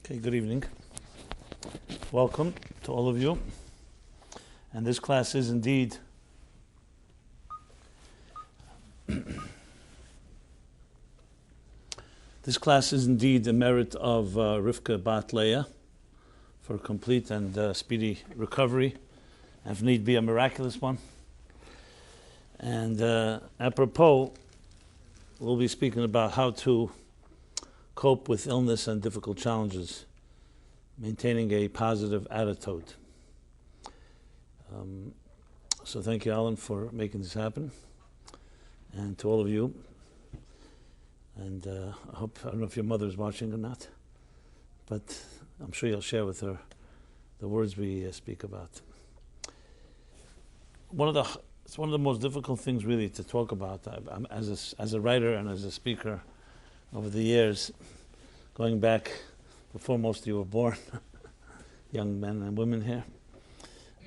Okay, good evening. Welcome to all of you. And this class is indeed the merit of Rivka Bat Leah for a complete and speedy recovery, and if need be, a miraculous one. And apropos, we'll be speaking about how to cope with illness and difficult challenges, maintaining a positive attitude. So thank you, Alan, for making this happen, and to all of you. And I don't know if your mother's watching or not, but I'm sure you'll share with her the words we speak about. It's one of the most difficult things really to talk about. As a writer and as a speaker over the years, going back before most of you were born, young men and women here,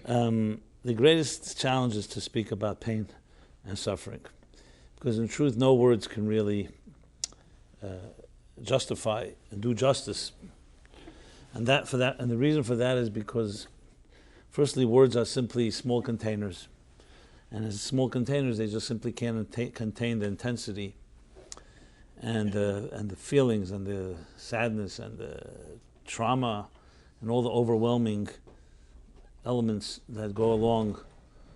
the greatest challenge is to speak about pain and suffering, because in truth no words can really justify and do justice. And the reason for that is because, firstly, words are simply small containers, and as small containers they just simply can't contain the intensity and the feelings and the sadness and the trauma and all the overwhelming elements that go along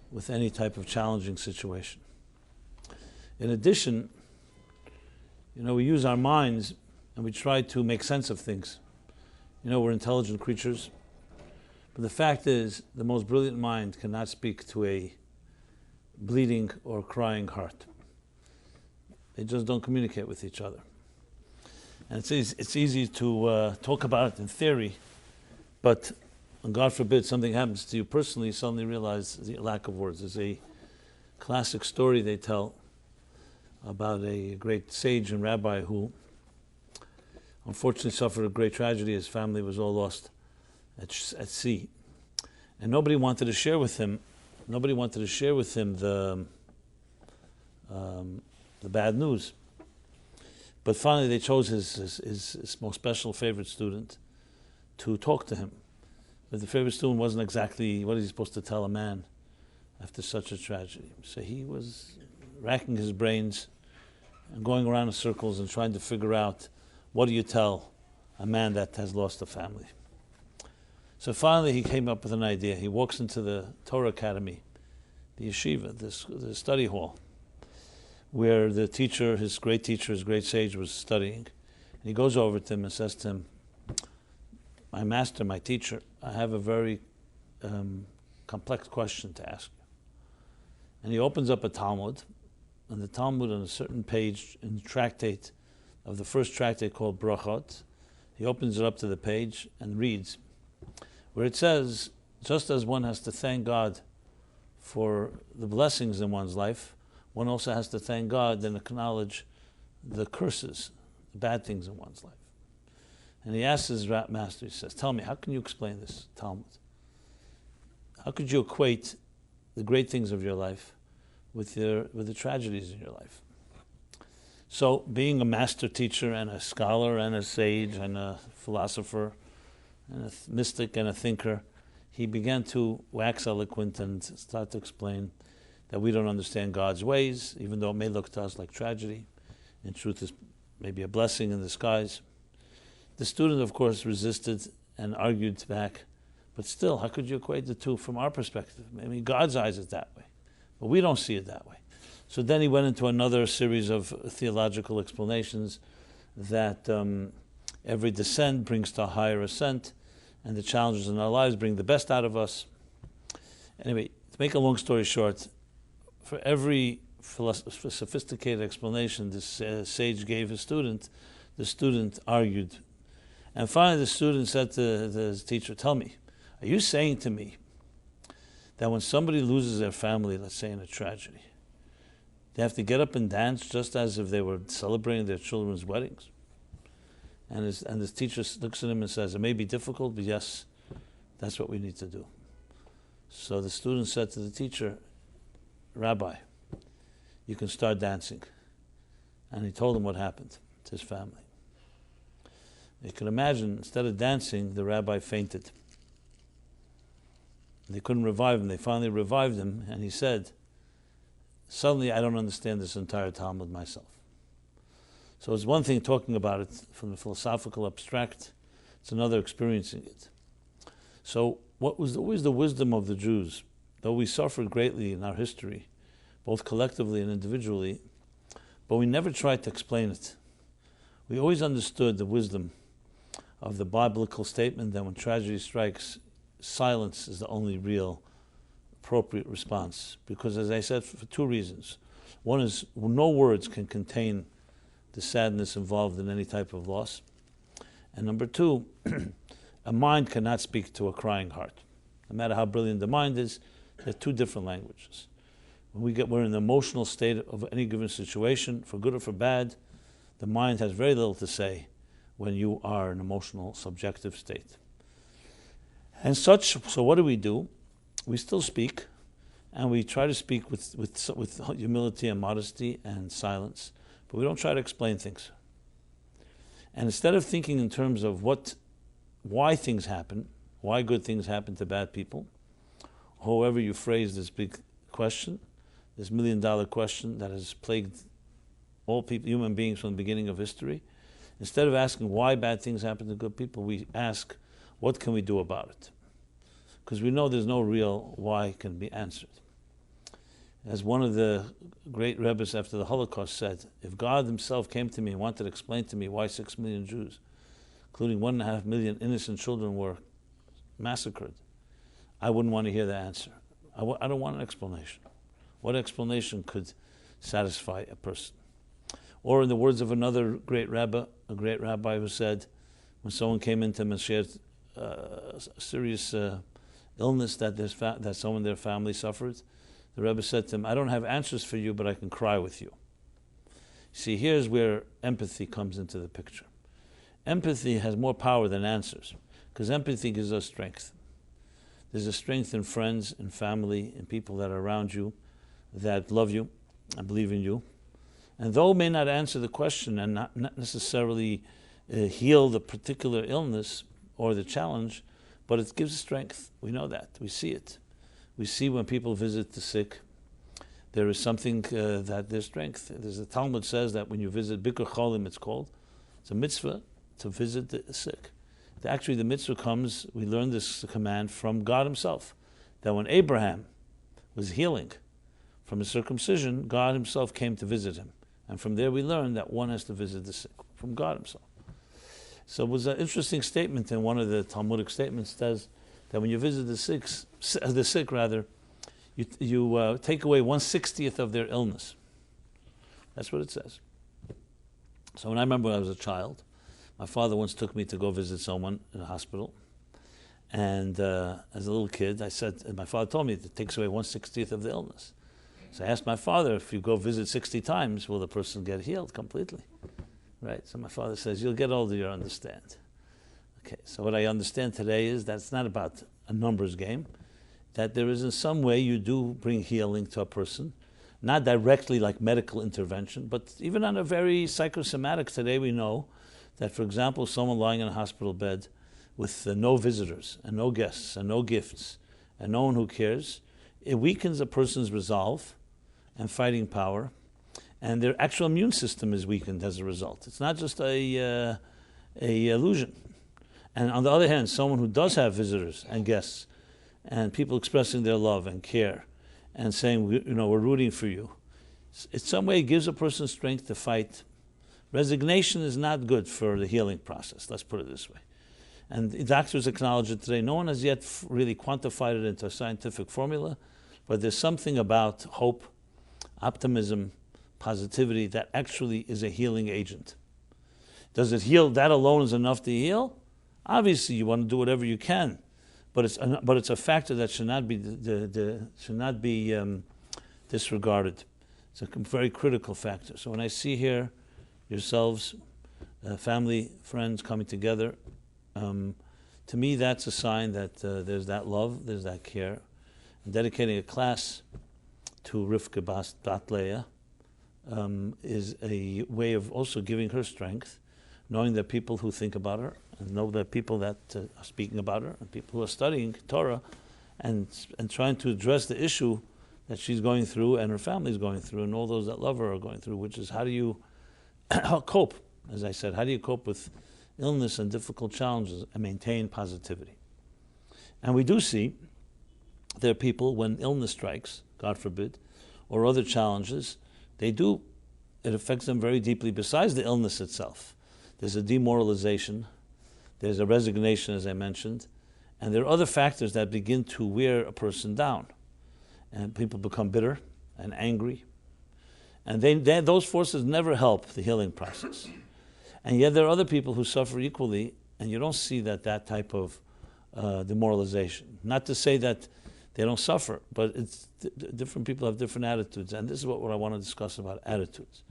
with any type of challenging situation. In addition, we use our minds and we try to make sense of things. We're intelligent creatures, but the fact is the most brilliant mind cannot speak to a bleeding or crying heart. They just don't communicate with each other. And it's easy to talk about it in theory, but when God forbid something happens to you personally, you suddenly realize the lack of words. There's a classic story they tell about a great sage and rabbi who unfortunately suffered a great tragedy. His family was all lost at sea. And nobody wanted to share with him the bad news. But finally they chose his most special favorite student to talk to him. But the favorite student wasn't exactly what is he supposed to tell a man after such a tragedy. So he was racking his brains and going around in circles and trying to figure out, what do you tell a man that has lost a family? So finally he came up with an idea. He walks into the Torah Academy, the yeshiva, the study hall, where the teacher, his great sage, was studying. And he goes over to him and says to him, my master, my teacher, I have a very complex question to ask you. And he opens up a Talmud, and the Talmud on a certain page in the tractate of the first tractate called Brachot, he opens it up to the page and reads, where it says, just as one has to thank God for the blessings in one's life, one also has to thank God and acknowledge the curses, the bad things in one's life. And he asks his master, he says, tell me, how can you explain this Talmud? How could you equate the great things of your life with the tragedies in your life? So, being a master teacher and a scholar and a sage and a philosopher and a mystic and a thinker, he began to wax eloquent and start to explain that we don't understand God's ways, even though it may look to us like tragedy. In truth, it's maybe a blessing in disguise. The student, of course, resisted and argued back, but still, how could you equate the two from our perspective? I mean, God's eyes is that way, but we don't see it that way. So then he went into another series of theological explanations that every descent brings to a higher ascent, and the challenges in our lives bring the best out of us. Anyway, to make a long story short, for every sophisticated explanation this sage gave his student, the student argued. And finally the student said to his teacher, tell me, are you saying to me that when somebody loses their family, let's say in a tragedy, they have to get up and dance just as if they were celebrating their children's weddings? And his teacher looks at him and says, it may be difficult, but yes, that's what we need to do. So the student said to the teacher, Rabbi, you can start dancing. And he told him what happened to his family. You can imagine, instead of dancing, the rabbi fainted. They couldn't revive him. They finally revived him, and he said, suddenly I don't understand this entire Talmud myself. So it's one thing talking about it from the philosophical abstract, it's another experiencing it. So what was always the wisdom of the Jews? Though we suffered greatly in our history, both collectively and individually, but we never tried to explain it. We always understood the wisdom of the biblical statement that when tragedy strikes, silence is the only real appropriate response. Because as I said, for two reasons. One is, no words can contain the sadness involved in any type of loss. And number two, a mind cannot speak to a crying heart. No matter how brilliant the mind is, they're two different languages. When we're in the emotional state of any given situation, for good or for bad, the mind has very little to say when you are in an emotional, subjective state. And so what do? We still speak, and we try to speak with humility and modesty and silence, but we don't try to explain things. And instead of thinking in terms of why things happen, why good things happen to bad people, however you phrase this big question, this $1 million question that has plagued all people, human beings from the beginning of history, instead of asking why bad things happen to good people, we ask, what can we do about it? Because we know there's no real why can be answered. As one of the great Rebbes after the Holocaust said, if God himself came to me and wanted to explain to me why 6 million Jews, including 1.5 million innocent children, were massacred, I wouldn't want to hear the answer. I don't want an explanation. What explanation could satisfy a person? Or in the words of another great rabbi, a great rabbi who said, when someone came into him and shared a serious illness that someone in their family suffered, the Rebbe said to him, I don't have answers for you, but I can cry with you. See, here's where empathy comes into the picture. Empathy has more power than answers, because empathy gives us strength. There's a strength in friends, in family, in people that are around you, that love you and believe in you. And though may not answer the question and not necessarily heal the particular illness or the challenge, but it gives strength. We know that. We see it. We see when people visit the sick, there is something that there's strength. The Talmud says that when you visit Bikur Cholim, it's a mitzvah to visit the sick. Actually, the mitzvah comes, we learn this command from God himself, that when Abraham was healing from his circumcision, God himself came to visit him. And from there we learn that one has to visit the sick, from God himself. So it was an interesting statement in one of the Talmudic statements says that when you visit the sick, you take away 1/60th of their illness. That's what it says. So when I remember when I was a child, my father once took me to go visit someone in a hospital. And as a little kid, my father told me it takes away 1/60th of the illness. So I asked my father, if you go visit 60 times, will the person get healed completely? Right? So my father says, you'll get older, you'll understand. Okay, so what I understand today is that it's not about a numbers game, that there is in some way you do bring healing to a person, not directly like medical intervention, but even on a very psychosomatic today we know that, for example, someone lying in a hospital bed with no visitors and no guests and no gifts and no one who cares, it weakens a person's resolve and fighting power, and their actual immune system is weakened as a result. It's not just a illusion. And on the other hand, someone who does have visitors and guests and people expressing their love and care and saying, we're rooting for you, in some way it gives a person strength to fight. Resignation is not good for the healing process, let's put it this way. And doctors acknowledge it today. No one has yet really quantified it into a scientific formula, but there's something about hope, optimism, positivity that actually is a healing agent. Does it heal? That alone is enough to heal? Obviously, you want to do whatever you can, but it's a factor that should not be disregarded. It's a very critical factor. So when I see here yourselves, family, friends coming together, to me that's a sign that there's that love, there's that care. And dedicating a class to Rivka Bat Leah is a way of also giving her strength, knowing that people who think about her and know the people that are speaking about her and people who are studying Torah and trying to address the issue that she's going through and her family's going through and all those that love her are going through, which is how do you cope, as I said, how do you cope with illness and difficult challenges and maintain positivity? And we do see there are people, when illness strikes, God forbid, or other challenges, it affects them very deeply besides the illness itself. There's a demoralization, there's a resignation, as I mentioned, and there are other factors that begin to wear a person down. And people become bitter and angry. And those forces never help the healing process. And yet there are other people who suffer equally, and you don't see that type of demoralization. Not to say that they don't suffer, but it's different people have different attitudes, and this is what I want to discuss about attitudes.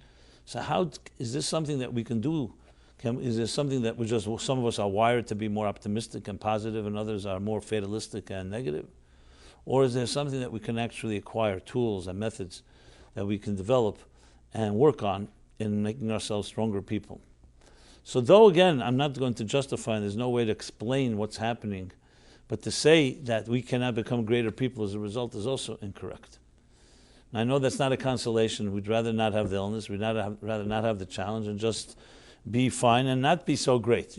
So how is this something that we can do? Is there something that some of us are wired to be more optimistic and positive, and others are more fatalistic and negative? Or is there something that we can actually acquire, tools and methods that we can develop and work on in making ourselves stronger people? So though, again, I'm not going to justify, and there's no way to explain what's happening, but to say that we cannot become greater people as a result is also incorrect. And I know that's not a consolation. We'd rather not have the illness. We'd rather not have the challenge and just be fine and not be so great,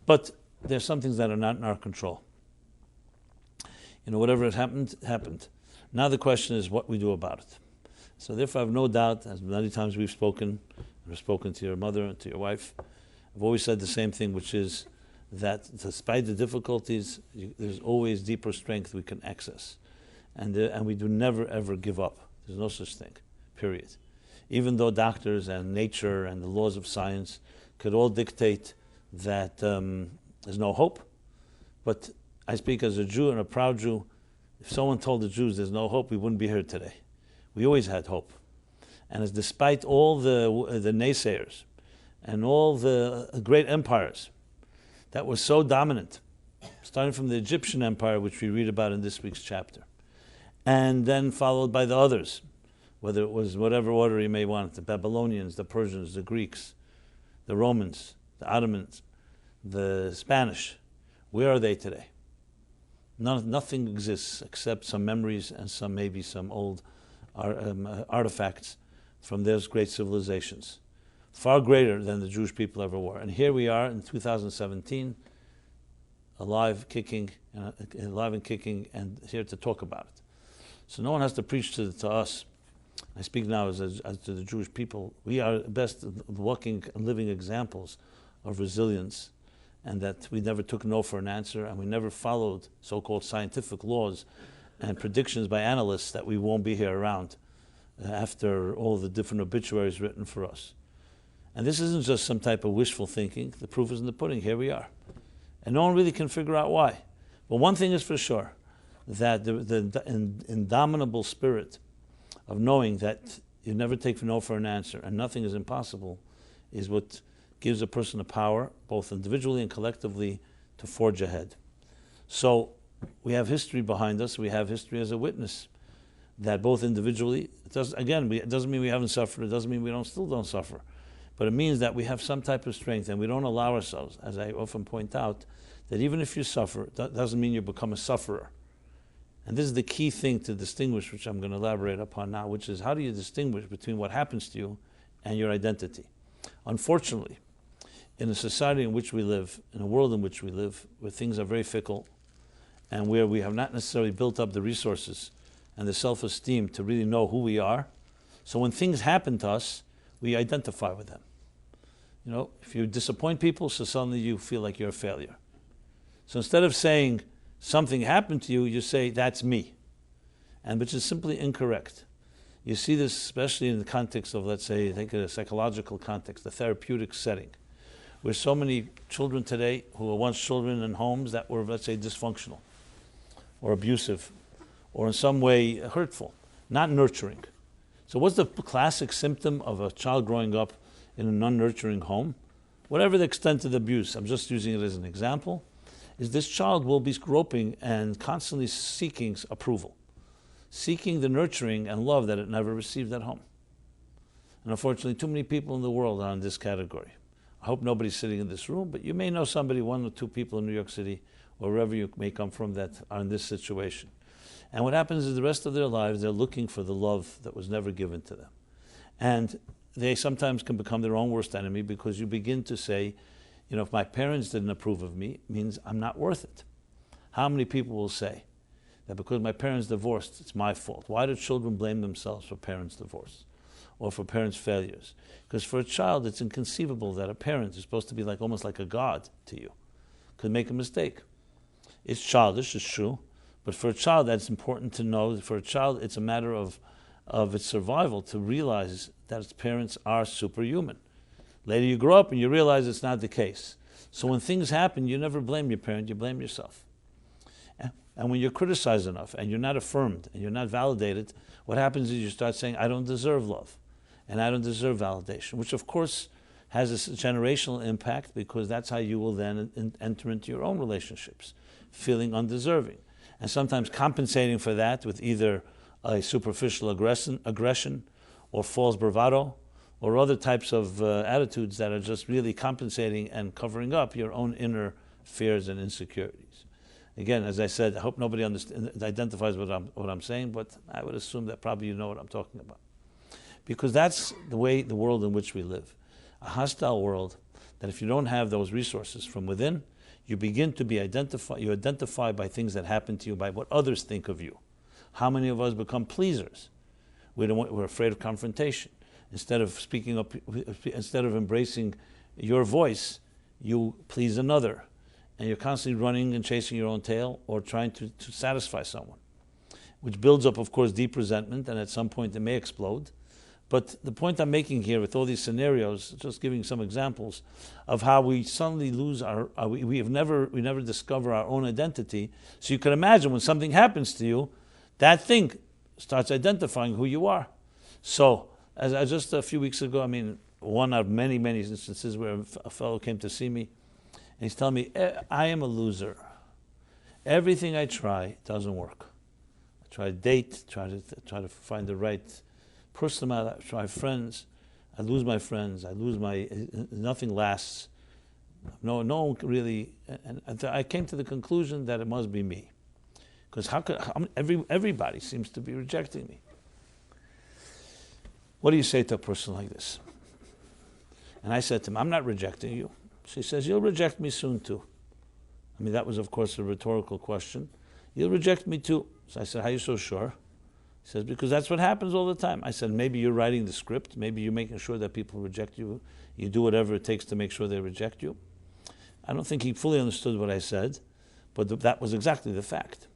But there's some things that are not in our control. Whatever has happened, happened. Now the question is what we do about it. So therefore I have no doubt, as many times we've spoken to your mother and to your wife, I've always said the same thing, which is that despite the difficulties, there's always deeper strength we can access. And we do never ever give up. There's no such thing, period. Even though doctors and nature and the laws of science could all dictate that there's no hope, but I speak as a Jew and a proud Jew. If someone told the Jews there's no hope, we wouldn't be here today. We always had hope. And as despite all the naysayers and all the great empires that were so dominant, starting from the Egyptian Empire, which we read about in this week's chapter, and then followed by the others, whether it was whatever order you may want, the Babylonians, the Persians, the Greeks, the Romans, the Ottomans, the Spanish, where are they today? Nothing exists except some memories and maybe some old artifacts from those great civilizations, far greater than the Jewish people ever were. And here we are in 2017, alive, kicking, and here to talk about it. So no one has to preach to us. I speak now as to the Jewish people. We are best walking and living examples of resilience, and that we never took no for an answer, and we never followed so-called scientific laws and predictions by analysts that we won't be here around after all the different obituaries written for us. And this isn't just some type of wishful thinking. The proof is in the pudding. Here we are. And no one really can figure out why. But one thing is for sure, that the indomitable spirit of knowing that you never take no for an answer and nothing is impossible is what gives a person the power, both individually and collectively, to forge ahead. So we have history behind us. We have history as a witness that both individually, it doesn't mean we haven't suffered. It doesn't mean we still don't suffer. But it means that we have some type of strength and we don't allow ourselves, as I often point out, that even if you suffer, that doesn't mean you become a sufferer. And this is the key thing to distinguish, which I'm going to elaborate upon now, which is how do you distinguish between what happens to you and your identity? Unfortunately, in a society in which we live, in a world in which we live, where things are very fickle, and where we have not necessarily built up the resources and the self-esteem to really know who we are, so when things happen to us, we identify with them. If you disappoint people, so suddenly you feel like you're a failure. So instead of saying something happened to you, you say, that's me, and which is simply incorrect. You see this especially in the context of, let's say, think of a psychological context, the therapeutic setting, where so many children today who were once children in homes that were, let's say, dysfunctional or abusive or in some way hurtful, not nurturing. So what's the classic symptom of a child growing up in a non-nurturing home? Whatever the extent of the abuse, I'm just using it as an example, is this child will be groping and constantly seeking approval, seeking the nurturing and love that it never received at home. And unfortunately, too many people in the world are in this category. I hope nobody's sitting in this room, but you may know somebody, one or two people in New York City, or wherever you may come from, that are in this situation. And what happens is the rest of their lives, they're looking for the love that was never given to them. And they sometimes can become their own worst enemy, because you begin to say, if my parents didn't approve of me, it means I'm not worth it. How many people will say that because my parents divorced, it's my fault? Why do children blame themselves for parents' divorce or for parents' failures? Because for a child, it's inconceivable that a parent is supposed to be almost like a god to you, could make a mistake. It's childish, it's true, but for a child, that's important to know. For a child, it's a matter of its survival to realize that its parents are superhuman. Later you grow up and you realize it's not the case. So when things happen, you never blame your parent, you blame yourself. And when you're criticized enough and you're not affirmed and you're not validated, what happens is you start saying, I don't deserve love and I don't deserve validation, which of course has a generational impact, because that's how you will then enter into your own relationships, feeling undeserving. And sometimes compensating for that with either a superficial aggression or false bravado, or other types of attitudes that are just really compensating and covering up your own inner fears and insecurities. Again, as I said, I hope nobody identifies what I'm saying, but I would assume that probably you know what I'm talking about. Because that's the world in which we live. A hostile world that if you don't have those resources from within, you begin to be identified by things that happen to you, by what others think of you. How many of us become pleasers? We're afraid of confrontation. Instead of speaking up, instead of embracing your voice, you please another. And you're constantly running and chasing your own tail, or trying to satisfy someone, which builds up, of course, deep resentment, and at some point it may explode. But the point I'm making here with all these scenarios, just giving some examples of how we suddenly lose we never discover our own identity. So you can imagine when something happens to you, that thing starts identifying who you are. So, as just a few weeks ago, one out of many, many instances where a fellow came to see me, and he's telling me, I am a loser. Everything I try doesn't work. I try to date, try to find the right person in my life, try friends. I lose my friends. Nothing lasts. No one really. And I came to the conclusion that it must be me, because everybody seems to be rejecting me. What do you say to a person like this? And I said to him, I'm not rejecting you. She says, you'll reject me soon too. That was, of course, a rhetorical question. You'll reject me too. So I said, how are you so sure? He says, because that's what happens all the time. I said, maybe you're writing the script. Maybe you're making sure that people reject you. You do whatever it takes to make sure they reject you. I don't think he fully understood what I said, but that was exactly the fact.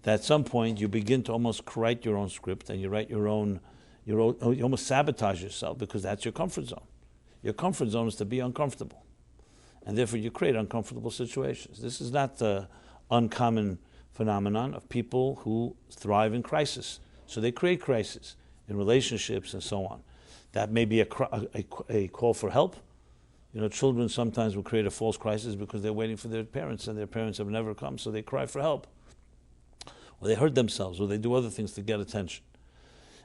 That at some point you begin to almost write your own script, and you write you almost sabotage yourself, because that's your comfort zone. Your comfort zone is to be uncomfortable. And therefore you create uncomfortable situations. This is not the uncommon phenomenon of people who thrive in crisis. So they create crisis in relationships and so on. That may be a call for help. Children sometimes will create a false crisis because they're waiting for their parents, and their parents have never come, so they cry for help. Or they hurt themselves, or they do other things to get attention.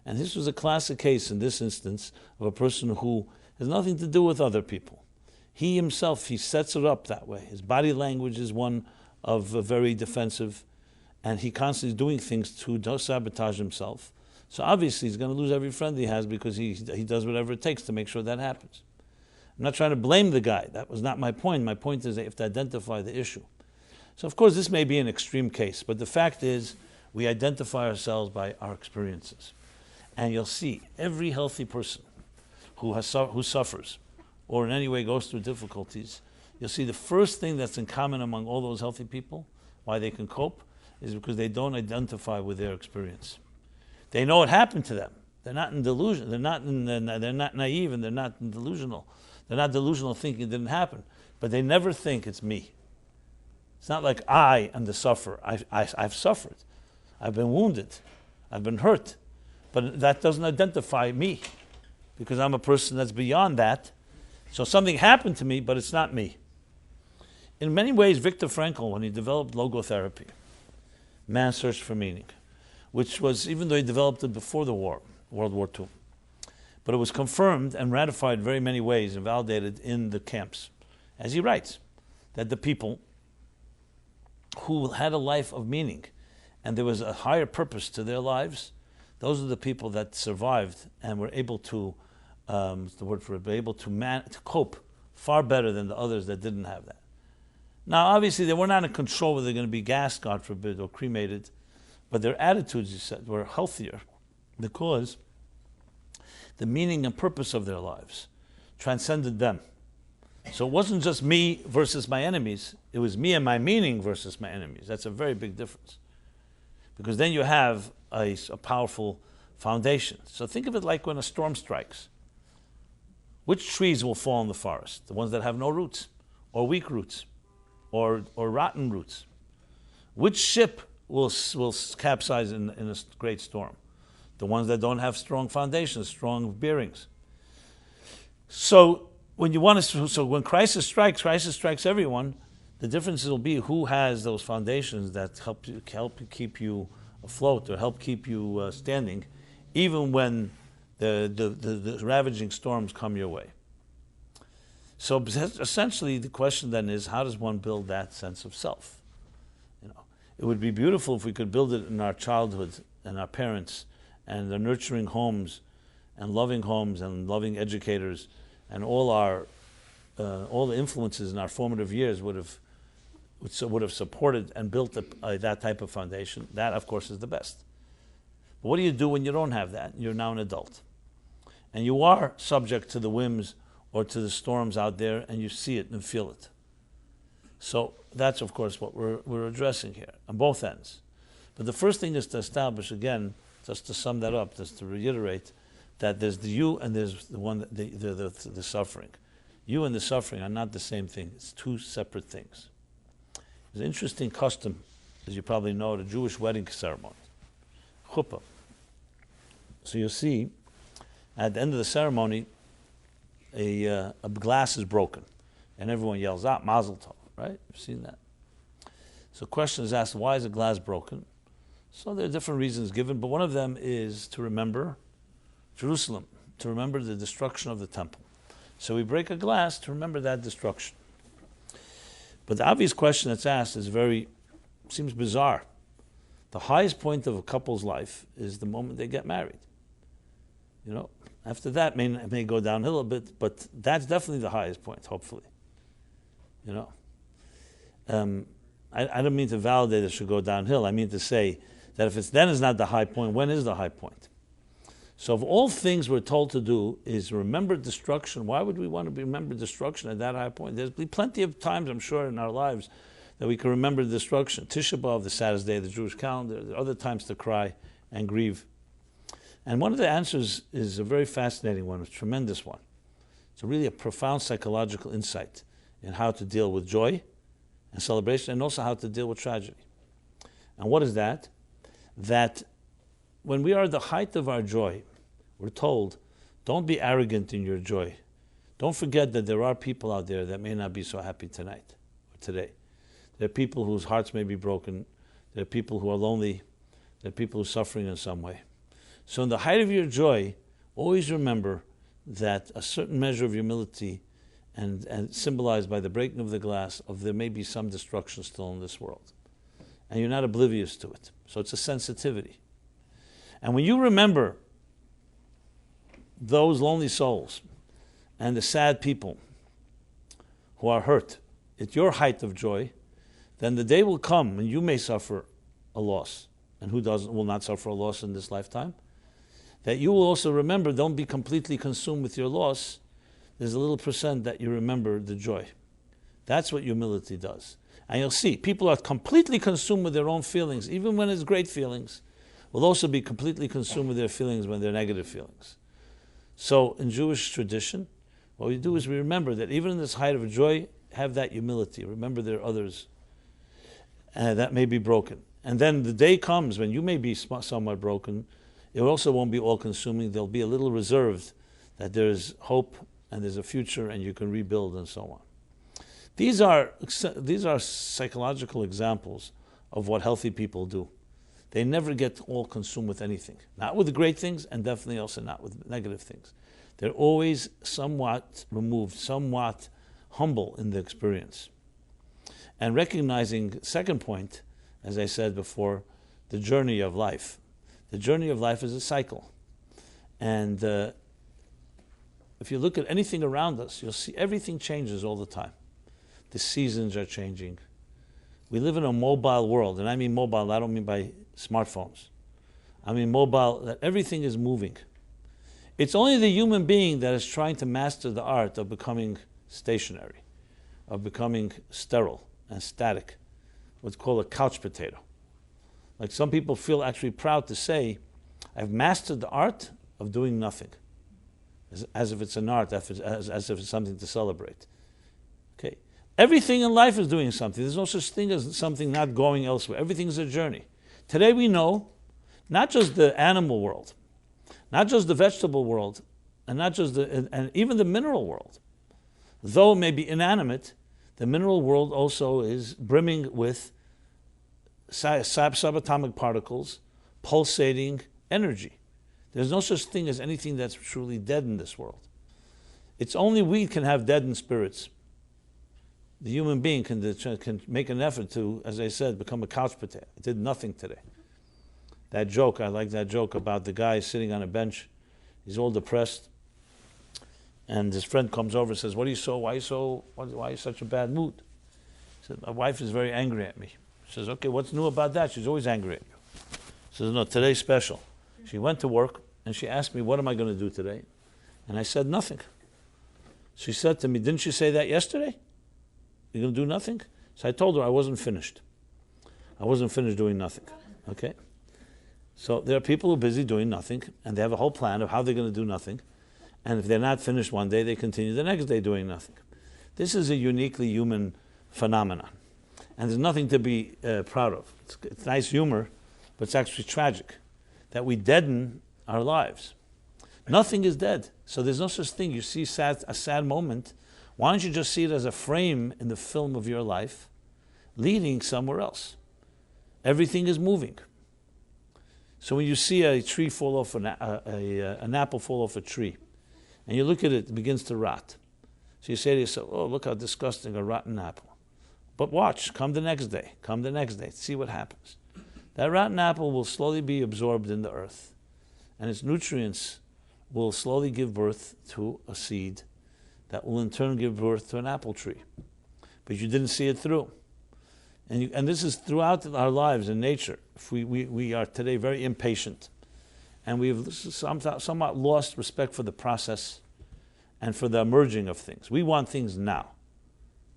And this was a classic case in this instance of a person who has nothing to do with other people. He himself, he sets it up that way. His body language is one of very defensive, and he constantly is doing things to sabotage himself. So obviously he's going to lose every friend he has, because he does whatever it takes to make sure that happens. I'm not trying to blame the guy. That was not my point. My point is that you have to identify the issue. So of course this may be an extreme case, but the fact is we identify ourselves by our experiences. And you'll see every healthy person who suffers or in any way goes through difficulties, you'll see the first thing that's in common among all those healthy people, why they can cope, is because they don't identify with their experience. They know it happened to them. They're not in delusion. They're not naive, and they're not delusional. They're not delusional thinking it didn't happen. But they never think it's me. It's not like I am the sufferer. I've suffered. I've been wounded. I've been hurt. But that doesn't identify me, because I'm a person that's beyond that. So something happened to me, but it's not me. In many ways, Viktor Frankl, when he developed logotherapy, man's search for meaning, which was, even though he developed it before the war, World War II, But it was confirmed and ratified in very many ways and validated in the camps. As he writes, that the people who had a life of meaning and there was a higher purpose to their lives, those are the people that survived and were able to, the word for it, be able to cope far better than the others that didn't have that. Now, obviously, they were not in control whether they're going to be gassed, God forbid, or cremated, but their attitudes, you said, were healthier because the meaning and purpose of their lives transcended them. So it wasn't just me versus my enemies, it was me and my meaning versus my enemies. That's a very big difference. Because then you have a powerful foundation. So think of it like when a storm strikes. Which trees will fall in the forest? The ones that have no roots, or weak roots, or rotten roots. Which ship will capsize in a great storm? The ones that don't have strong foundations, strong bearings. So when when crisis strikes everyone. The difference will be who has those foundations that help keep you afloat or help keep you standing, even when the ravaging storms come your way. So essentially, the question then is, how does one build that sense of self? It would be beautiful if we could build it in our childhood and our parents and the nurturing homes and loving educators and all the influences in our formative years would have supported and built that type of foundation. That, of course, is the best. But what do you do when you don't have that? You're now an adult. And you are subject to the whims or to the storms out there, and you see it and feel it. So that's, of course, what we're addressing here on both ends. But the first thing is to establish, again, just to sum that up, just to reiterate, that there's the you and there's the one, the suffering. You and the suffering are not the same thing. It's two separate things. There's an interesting custom, as you probably know, at a Jewish wedding ceremony, chuppah. So you'll see, at the end of the ceremony, a glass is broken, and everyone yells out, Mazel Tov, right? You've seen that. So the question is asked, why is a glass broken? So there are different reasons given, but one of them is to remember Jerusalem, to remember the destruction of the temple. So we break a glass to remember that destruction. But the obvious question that's asked seems bizarre. The highest point of a couple's life is the moment they get married. After that it may go downhill a bit, but that's definitely the highest point, hopefully. I don't mean to validate it should go downhill. I mean to say that if it's then is not the high point, when is the high point? So of all things we're told to do is remember destruction. Why would we want to remember destruction at that high point? There's plenty of times, I'm sure, in our lives that we can remember destruction. Tisha B'Av, the saddest day of the Jewish calendar. There are other times to cry and grieve. And one of the answers is a very fascinating one, a tremendous one. It's really a profound psychological insight in how to deal with joy and celebration, and also how to deal with tragedy. And what is that? That when we are at the height of our joy, we're told, don't be arrogant in your joy. Don't forget that there are people out there that may not be so happy tonight or today. There are people whose hearts may be broken. There are people who are lonely. There are people who are suffering in some way. So in the height of your joy, always remember that a certain measure of humility and symbolized by the breaking of the glass of there may be some destruction still in this world. And you're not oblivious to it. So it's a sensitivity. And when you remember those lonely souls and the sad people who are hurt at your height of joy, then the day will come when you may suffer a loss. And who will not suffer a loss in this lifetime? That you will also remember, don't be completely consumed with your loss. There's a little percent that you remember the joy. That's what humility does. And you'll see, people are completely consumed with their own feelings, even when it's great feelings, will also be completely consumed with their feelings when they're negative feelings. So in Jewish tradition, what we do is we remember that even in this height of joy, have that humility. Remember there are others that may be broken. And then the day comes when you may be somewhat broken, it also won't be all-consuming. There'll be a little reserved that there's hope and there's a future and you can rebuild and so on. These are psychological examples of what healthy people do. They never get all consumed with anything. Not with the great things and definitely also not with negative things. They're always somewhat removed, somewhat humble in the experience. And recognizing, second point, as I said before, the journey of life. The journey of life is a cycle. And if you look at anything around us, you'll see everything changes all the time. The seasons are changing. We live in a mobile world, and I mean mobile, I don't mean by smartphones. I mean mobile, that everything is moving. It's only the human being that is trying to master the art of becoming stationary, of becoming sterile and static, what's called a couch potato. Like some people feel actually proud to say, I've mastered the art of doing nothing, as if it's an art, as if it's something to celebrate. Okay, everything in life is doing something. There's no such thing as something not going elsewhere. Everything's a journey. Today we know, not just the animal world, not just the vegetable world, and not just and even the mineral world. Though it may be inanimate, the mineral world also is brimming with subatomic particles, pulsating energy. There's no such thing as anything that's truly dead in this world. It's only we can have deadened spirits. The human being can make an effort to, as I said, become a couch potato. It did nothing today. That joke, I like that joke about the guy sitting on a bench. He's all depressed. And his friend comes over and says, why are you such a bad mood? He said, my wife is very angry at me. He says, okay, what's new about that? She's always angry at you. He says, no, today's special. She went to work and she asked me, what am I going to do today? And I said, nothing. She said to me, didn't you say that yesterday? You're going to do nothing? So I told her I wasn't finished. I wasn't finished doing nothing. Okay? So there are people who are busy doing nothing, and they have a whole plan of how they're going to do nothing. And if they're not finished one day, they continue the next day doing nothing. This is a uniquely human phenomenon. And there's nothing to be proud of. It's nice humor, but it's actually tragic that we deaden our lives. Nothing is dead. So there's no such thing. You see a sad moment. Why don't you just see it as a frame in the film of your life leading somewhere else? Everything is moving. So when you see a tree fall off, an apple fall off a tree, and you look at it, it begins to rot. So you say to yourself, oh, look how disgusting, a rotten apple. But watch, come the next day, see what happens. That rotten apple will slowly be absorbed in the earth, and its nutrients will slowly give birth to a seed that will in turn give birth to an apple tree. But you didn't see it through. And this is throughout our lives in nature. If we are today very impatient, and we've somewhat lost respect for the process and for the emerging of things. We want things now,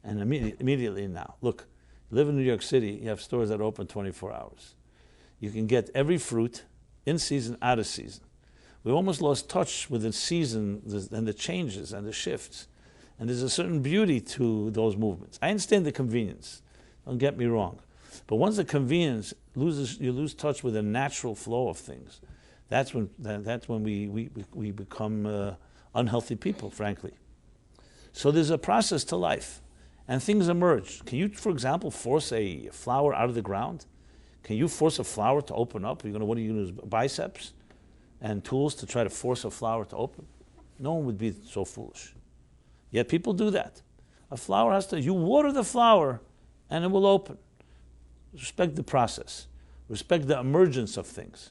and immediately now. Look, you live in New York City, you have stores that open 24 hours. You can get every fruit in season, out of season. We almost lost touch with the season and the changes and the shifts. And there's a certain beauty to those movements. I understand the convenience. Don't get me wrong. But once the convenience you lose touch with the natural flow of things. That's when we become unhealthy people, frankly. So there's a process to life, and things emerge. Can you, for example, force a flower out of the ground? Can you force a flower to open up? What are you going to use? Biceps and tools to try to force a flower to open? No one would be so foolish. Yet people do that. A flower you water the flower and it will open. Respect the process. Respect the emergence of things.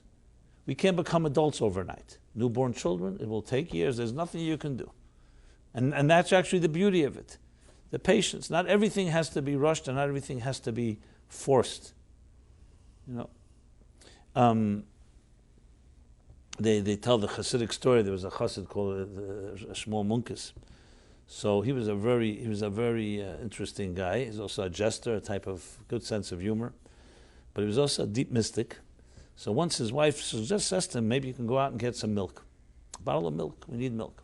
We can't become adults overnight. Newborn children, it will take years. There's nothing you can do. And that's actually the beauty of it. The patience. Not everything has to be rushed and not everything has to be forced. They tell the Hasidic story. There was a Chassid called Shmuel Munkes. So he was a very interesting guy. He's also a jester, a type of good sense of humor, but he was also a deep mystic. So once his wife just says to him, maybe you can go out and get some milk, a bottle of milk. We need milk.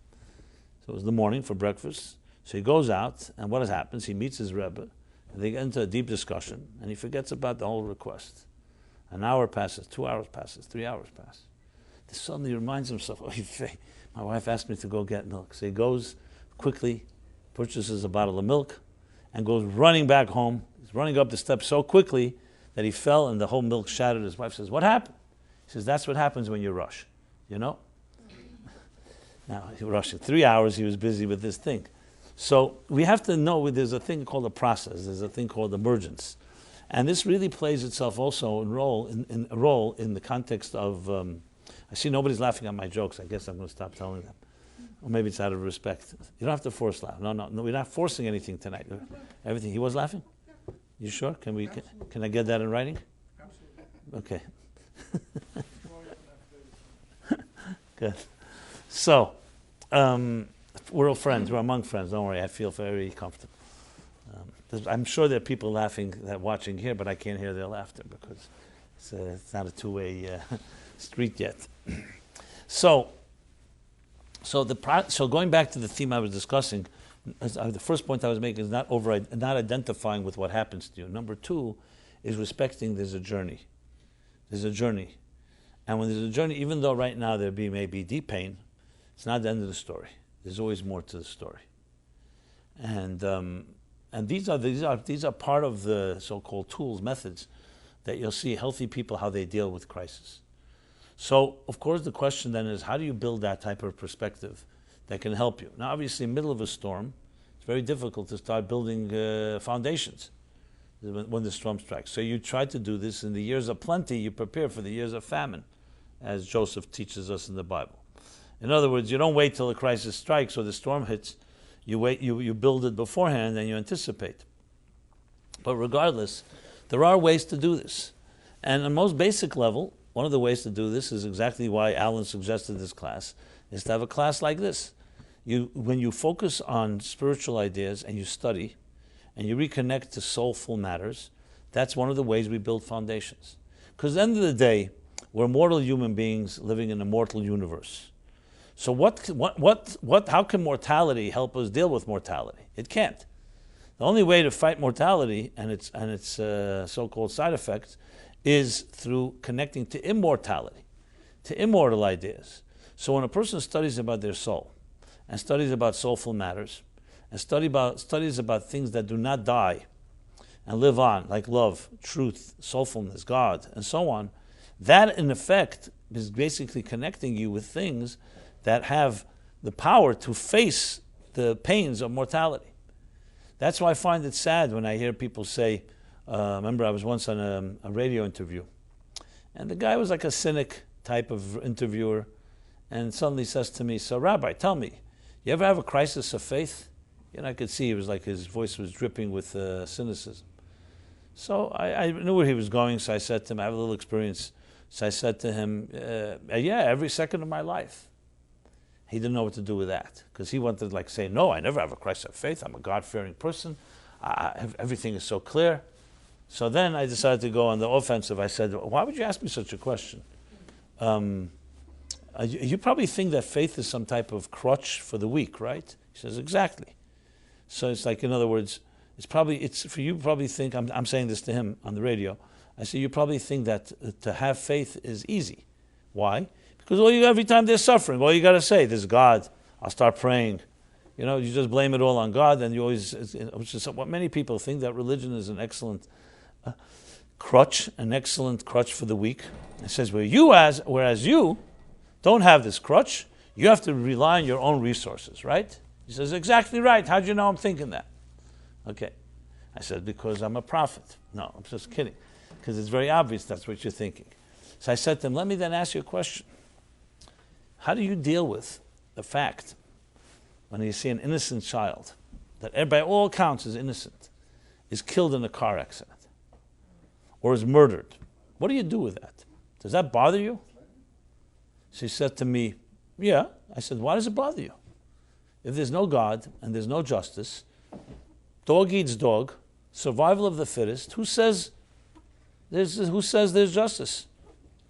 So it was the morning for breakfast. So he goes out, and what happens? He meets his Rebbe, and they get into a deep discussion, and he forgets about the whole request. An hour passes, 2 hours passes, 3 hours pass. He suddenly reminds himself, my wife asked me to go get milk. So he goes quickly, purchases a bottle of milk, and goes running back home. He's running up the steps so quickly that he fell and the whole milk shattered. His wife says, what happened? He says, that's what happens when you rush, Now, he was rushing. 3 hours he was busy with this thing. So we have to know there's a thing called a process. There's a thing called emergence. And this really plays itself also in a role in the context of, I see nobody's laughing at my jokes. I guess I'm going to stop telling them. Or maybe it's out of respect. You don't have to force laugh. No, we're not forcing anything tonight. Everything. He was laughing? You sure? Can I get that in writing? Absolutely. Okay. Good. So, we're all friends. We're among friends. Don't worry. I feel very comfortable. I'm sure there are people laughing, watching here, but I can't hear their laughter because it's not a two-way street yet. So going back to the theme I was discussing, the first point I was making is not identifying with what happens to you. Number two is respecting there's a journey. There's a journey. And when there's a journey, even though right now there may be deep pain, it's not the end of the story. There's always more to the story. And these are part of the so-called tools, methods, that you'll see healthy people, how they deal with crisis. So, of course, the question then is, how do you build that type of perspective that can help you? Now, obviously, in the middle of a storm, it's very difficult to start building foundations when the storm strikes. So you try to do this in the years of plenty, you prepare for the years of famine, as Joseph teaches us in the Bible. In other words, you don't wait till the crisis strikes or the storm hits. You build it beforehand and you anticipate. But regardless, there are ways to do this. And on the most basic level, one of the ways to do this is exactly why Alan suggested this class, is to have a class like this. When you focus on spiritual ideas and you study and you reconnect to soulful matters, that's one of the ways we build foundations. Because at the end of the day, we're mortal human beings living in a mortal universe. So how can mortality help us deal with mortality? It can't. The only way to fight mortality and its so-called side effects is through connecting to immortality, to immortal ideas. So when a person studies about their soul, and studies about soulful matters, and studies about things that do not die and live on, like love, truth, soulfulness, God, and so on, that in effect is basically connecting you with things that have the power to face the pains of mortality. That's why I find it sad when I hear people say, remember I was once on a radio interview, and the guy was like a cynic type of interviewer, and suddenly says to me, so Rabbi, tell me, you ever have a crisis of faith? I could see it was like his voice was dripping with cynicism. So I knew where he was going, so I said to him, I have a little experience. So I said to him, yeah, every second of my life. He didn't know what to do with that, because he wanted to say, no, I never have a crisis of faith. I'm a God-fearing person. Everything is so clear. So then I decided to go on the offensive. I said, why would you ask me such a question? You probably think that faith is some type of crutch for the weak, right? He says, exactly. So it's like, in other words, it's for you probably think, I'm saying this to him on the radio, I say, you probably think that to have faith is easy. Why? Because every time there's suffering, all you got to say, there's God, I'll start praying. You just blame it all on God, and which is what many people think, that religion is an excellent crutch for the weak. It says, whereas you don't have this crutch, you have to rely on your own resources, right? He says, exactly right. How'd you know I'm thinking that? Okay. I said, because I'm a prophet. No, I'm just kidding. Because it's very obvious that's what you're thinking. So I said to him, let me then ask you a question. How do you deal with the fact when you see an innocent child, that by all accounts is innocent, is killed in a car accident or is murdered? What do you do with that? Does that bother you? She said to me, yeah. I said, why does it bother you? If there's no God and there's no justice, dog eats dog, survival of the fittest, who says there's justice?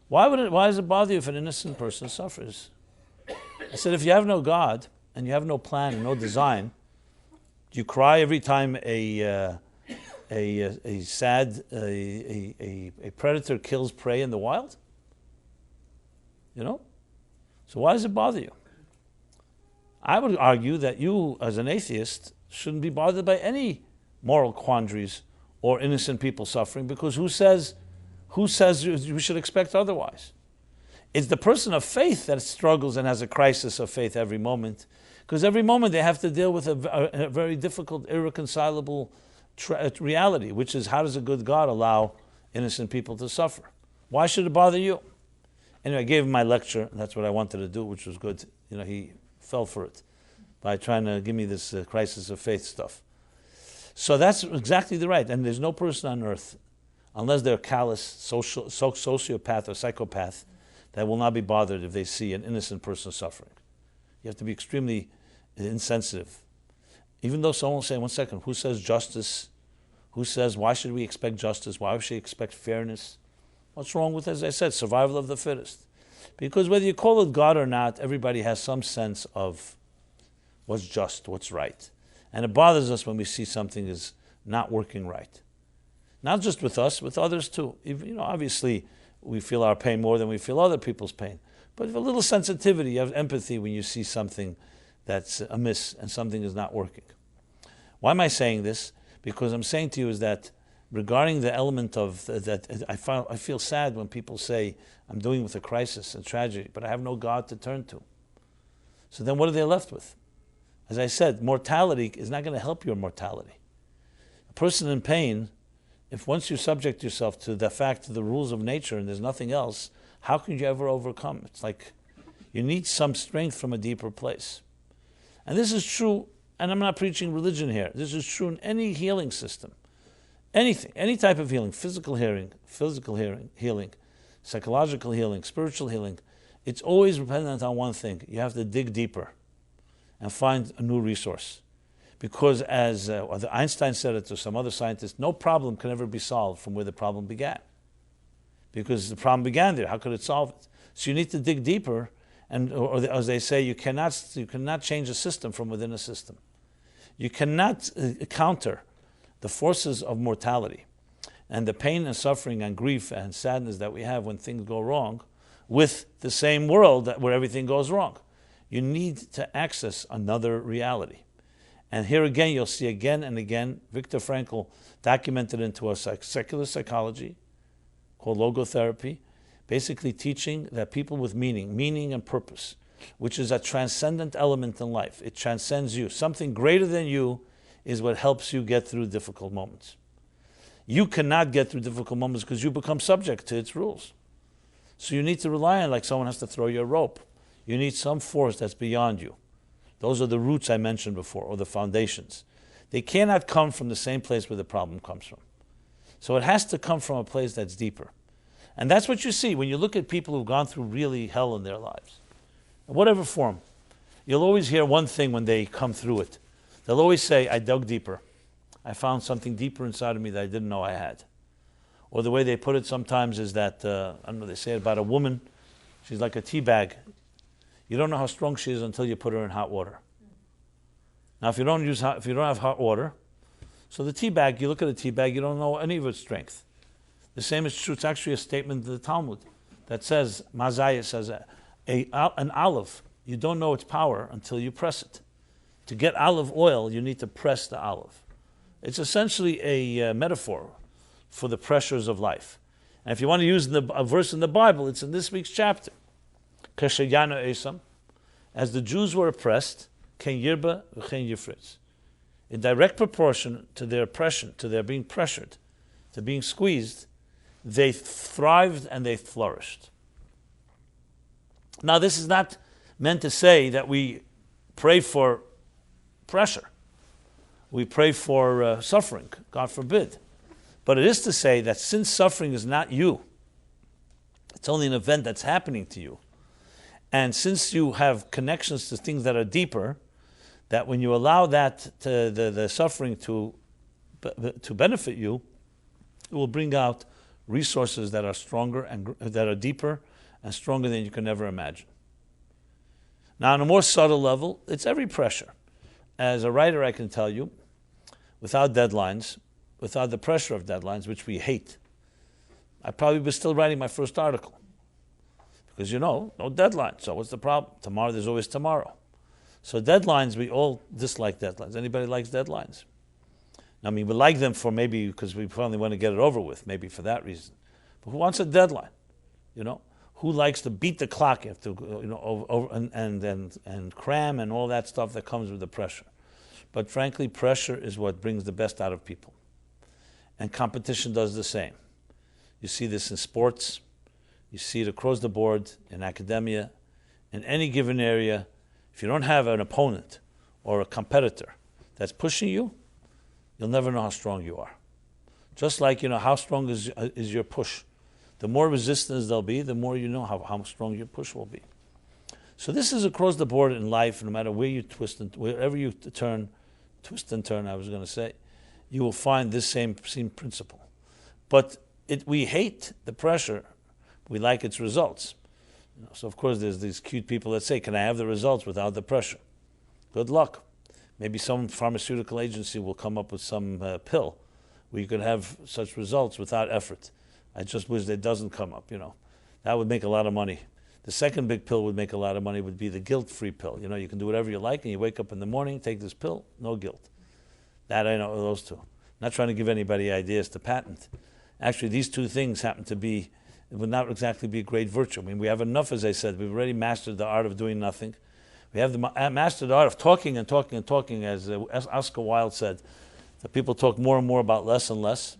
Why does it bother you if an innocent person suffers? I said, if you have no God and you have no plan and no design, do you cry every time a predator kills prey in the wild? So why does it bother you? I would argue that you, as an atheist, shouldn't be bothered by any moral quandaries or innocent people suffering, because who says you should expect otherwise? It's the person of faith that struggles and has a crisis of faith every moment, because every moment they have to deal with a very difficult, irreconcilable reality, which is, how does a good God allow innocent people to suffer? Why should it bother you? Anyway, I gave him my lecture, and that's what I wanted to do, which was good. He fell for it by trying to give me this crisis of faith stuff. So that's exactly the right. And there's no person on earth, unless they're callous, sociopath or psychopath, that will not be bothered if they see an innocent person suffering. You have to be extremely insensitive. Even though someone will say, 1 second, who says justice? Who says, why should we expect justice? Why should we expect fairness? What's wrong with, as I said, survival of the fittest? Because whether you call it God or not, everybody has some sense of what's just, what's right. And it bothers us when we see something is not working right. Not just with us, with others too. Obviously, we feel our pain more than we feel other people's pain. But a little sensitivity, you have empathy when you see something that's amiss and something is not working. Why am I saying this? Because I'm saying to you is that regarding the element of that, I feel sad when people say, I'm dealing with a crisis and tragedy, but I have no God to turn to. So then what are they left with? As I said, mortality is not going to help your mortality. A person in pain, if once you subject yourself to the fact of the rules of nature and there's nothing else, how can you ever overcome? It's like you need some strength from a deeper place. And this is true, and I'm not preaching religion here. This is true in any healing system. Anything, any type of healing, physical healing, psychological healing, spiritual healing. It's always dependent on one thing. You have to dig deeper and find a new resource. Because as Einstein said it to some other scientists, no problem can ever be solved from where the problem began. Because the problem began there. How could it solve it? So you need to dig deeper, and or as they say, you cannot change a system from within a system. You cannot counter the forces of mortality and the pain and suffering and grief and sadness that we have when things go wrong with the same world where everything goes wrong. You need to access another reality. And here again, you'll see again and again, Viktor Frankl documented into a secular psychology called logotherapy, basically teaching that people with meaning and purpose, which is a transcendent element in life. It transcends you. Something greater than you is what helps you get through difficult moments. You cannot get through difficult moments because you become subject to its rules. So you need to rely on, like someone has to throw you a rope. You need some force that's beyond you. Those are the roots I mentioned before, or the foundations. They cannot come from the same place where the problem comes from. So it has to come from a place that's deeper. And that's what you see when you look at people who've gone through really hell in their lives. In whatever form. You'll always hear one thing when they come through it. They'll always say, I dug deeper. I found something deeper inside of me that I didn't know I had. Or the way they put it sometimes is that, I don't know, they say it about a woman, she's like a tea bag. You don't know how strong she is until you put her in hot water. Now, if you don't have hot water, so the tea bag, you look at a tea bag, you don't know any of its strength. The same is true. It's actually a statement of the Talmud that says, Mazaya says, an olive, you don't know its power until you press it. To get olive oil, you need to press the olive. It's essentially a metaphor for the pressures of life. And if you want to use a verse in the Bible, it's in this week's chapter. As the Jews were oppressed, ken yirba v'chen yifritz. In direct proportion to their oppression, to their being pressured, to being squeezed, they thrived and they flourished. Now, this is not meant to say that we pray for pressure. We pray for suffering, God forbid. But it is to say that since suffering is not you, it's only an event that's happening to you. And since you have connections to things that are deeper, that when you allow that the suffering to benefit you, it will bring out resources that are stronger and that are deeper and stronger than you can ever imagine. Now, on a more subtle level, it's every pressure. As a writer, I can tell you, without deadlines, without the pressure of deadlines, which we hate, I'd probably be still writing my first article. Because, no deadline. So what's the problem? Tomorrow, there's always tomorrow. So deadlines, we all dislike deadlines. Anybody likes deadlines? I mean, we like them for maybe because we finally want to get it over with, maybe for that reason. But who wants a deadline? Who likes to beat the clock? You have to, and cram and all that stuff that comes with the pressure. But frankly, pressure is what brings the best out of people. And competition does the same. You see this in sports. You see it across the board in academia. In any given area, if you don't have an opponent or a competitor that's pushing you, you'll never know how strong you are. Just like, how strong is your push. The more resistance there'll be, the more you know how strong your push will be. So this is across the board in life, no matter where you wherever you twist and turn, I was going to say, you will find this same principle. But we hate the pressure. We like its results. So of course there's these cute people that say, can I have the results without the pressure? Good luck. Maybe some pharmaceutical agency will come up with some pill where you could have such results without effort. I just wish it doesn't come up, That would make a lot of money. The second big pill would make a lot of money would be the guilt-free pill. You can do whatever you like and you wake up in the morning, take this pill, no guilt. That I know, those two. Not trying to give anybody ideas to patent. Actually, these two things happen to be, it would not exactly be a great virtue. We have enough, as I said. We've already mastered the art of doing nothing. We have mastered the art of talking and talking and talking, as Oscar Wilde said. That people talk more and more about less and less.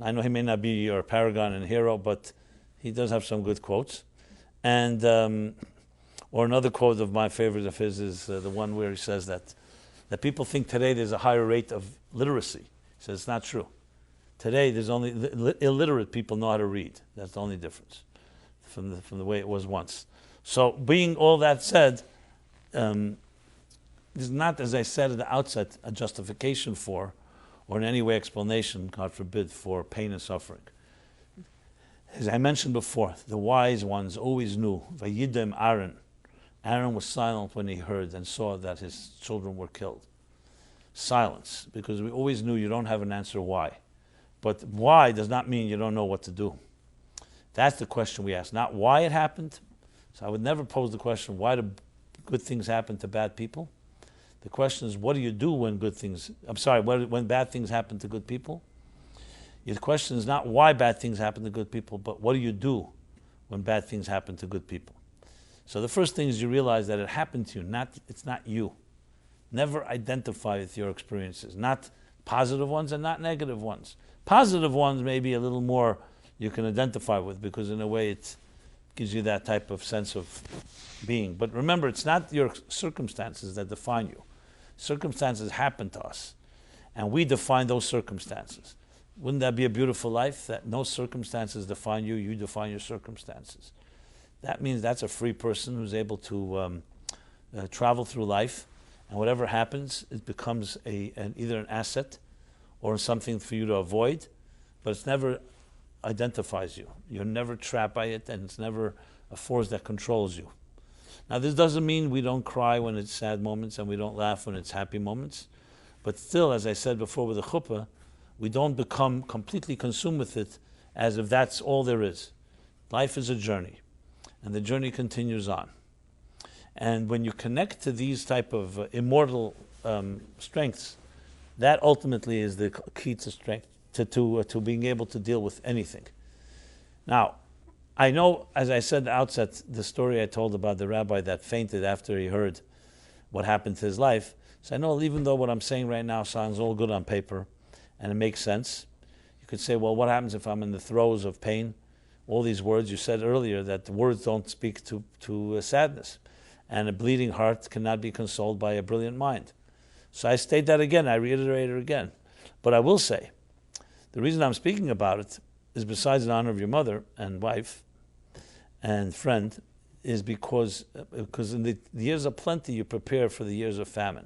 I know he may not be your paragon and hero, but he does have some good quotes. And or another quote of my favorite of his is the one where he says that people think today there's a higher rate of literacy. He says it's not true. Today there's only illiterate people know how to read. That's the only difference from the way it was once. So being all that said, there's not, as I said at the outset, a justification for or in any way explanation, God forbid, for pain and suffering. As I mentioned before, the wise ones always knew. Vayidem Aaron. Aaron was silent when he heard and saw that his children were killed. Silence, because we always knew you don't have an answer why. But why does not mean you don't know what to do. That's the question we ask, not why it happened. So I would never pose the question, why do good things happen to bad people? The question is, what do you do when when bad things happen to good people? The question is not why bad things happen to good people, but what do you do when bad things happen to good people? So the first thing is you realize that it happened to you, it's not you. Never identify with your experiences, not positive ones and not negative ones. Positive ones may be a little more you can identify with because in a way it gives you that type of sense of being. But remember, it's not your circumstances that define you. Circumstances happen to us, and we define those circumstances. Wouldn't that be a beautiful life, that no circumstances define you, you define your circumstances? That means that's a free person who's able to travel through life, and whatever happens, it becomes either an asset or something for you to avoid, but it's never identifies you. You're never trapped by it, and it's never a force that controls you. Now, this doesn't mean we don't cry when it's sad moments and we don't laugh when it's happy moments, but still, as I said before with the chuppah, we don't become completely consumed with it as if that's all there is. Life is a journey, and the journey continues on. And when you connect to these type of immortal strengths, that ultimately is the key to strength, to being able to deal with anything. Now, I know, as I said at the outset, the story I told about the rabbi that fainted after he heard what happened to his life. So I know even though what I'm saying right now sounds all good on paper and it makes sense, you could say, well, what happens if I'm in the throes of pain? All these words, you said earlier that the words don't speak to sadness. And a bleeding heart cannot be consoled by a brilliant mind. So I state that again, I reiterate it again. But I will say, the reason I'm speaking about it is besides the honor of your mother and wife and friend, is because in the years of plenty you prepare for the years of famine.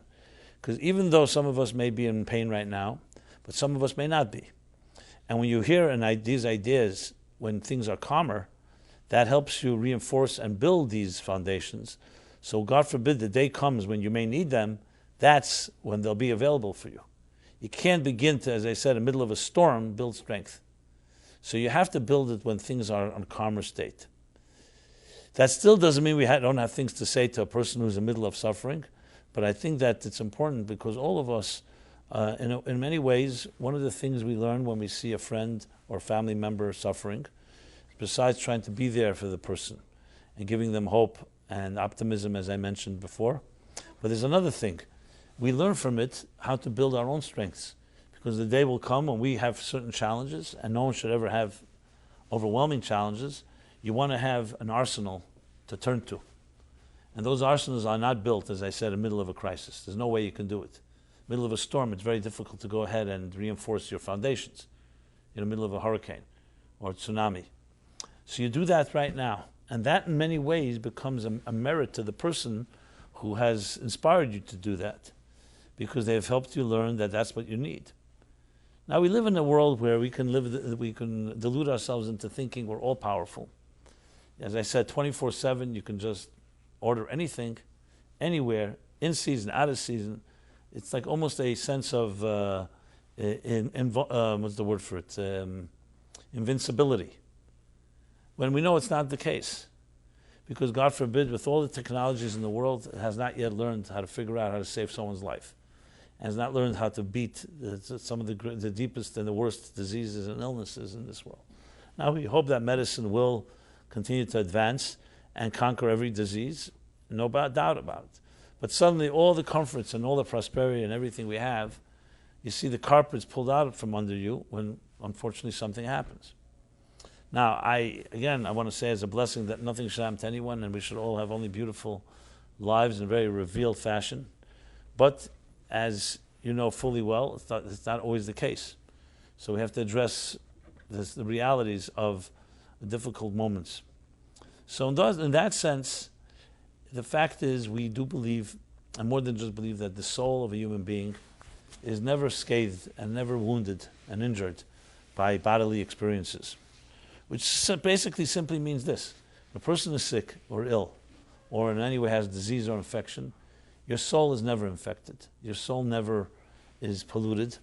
Because even though some of us may be in pain right now, but some of us may not be. And when you hear these ideas, when things are calmer, that helps you reinforce and build these foundations. So God forbid the day comes when you may need them, that's when they'll be available for you. You can't begin to, as I said, in the middle of a storm, build strength. So you have to build it when things are in a calmer state. That still doesn't mean we don't have things to say to a person who's in the middle of suffering, but I think that it's important because all of us, in many ways, one of the things we learn when we see a friend or family member suffering, besides trying to be there for the person and giving them hope and optimism, as I mentioned before. But there's another thing. We learn from it how to build our own strengths, because the day will come when we have certain challenges, and no one should ever have overwhelming challenges. You want to have an arsenal to turn to. And those arsenals are not built, as I said, in the middle of a crisis. There's no way you can do it. Middle of a storm, it's very difficult to go ahead and reinforce your foundations in the middle of a hurricane or tsunami. So you do that right now. And that in many ways becomes a merit to the person who has inspired you to do that, because they have helped you learn that that's what you need. Now we live in a world where we can delude ourselves into thinking we're all powerful. As I said, 24/7, you can just order anything, anywhere, in season, out of season. It's like almost a sense of what's the word for it? Invincibility. When we know it's not the case. Because God forbid, with all the technologies in the world, it has not yet learned how to figure out how to save someone's life. And has not learned how to beat some of the deepest and the worst diseases and illnesses in this world. Now we hope that medicine will continue to advance and conquer every disease, no doubt about it. But suddenly all the comforts and all the prosperity and everything we have, you see the carpet's pulled out from under you when unfortunately something happens. Now, I want to say as a blessing that nothing should happen to anyone, and we should all have only beautiful lives in a very revealed fashion. But as you know fully well, it's not always the case. So we have to address the realities of the difficult moments. So in that sense, the fact is we do believe, and more than just believe, that the soul of a human being is never scathed and never wounded and injured by bodily experiences. Which basically simply means this: if a person is sick or ill, or in any way has disease or infection, your soul is never infected. Your soul never is polluted.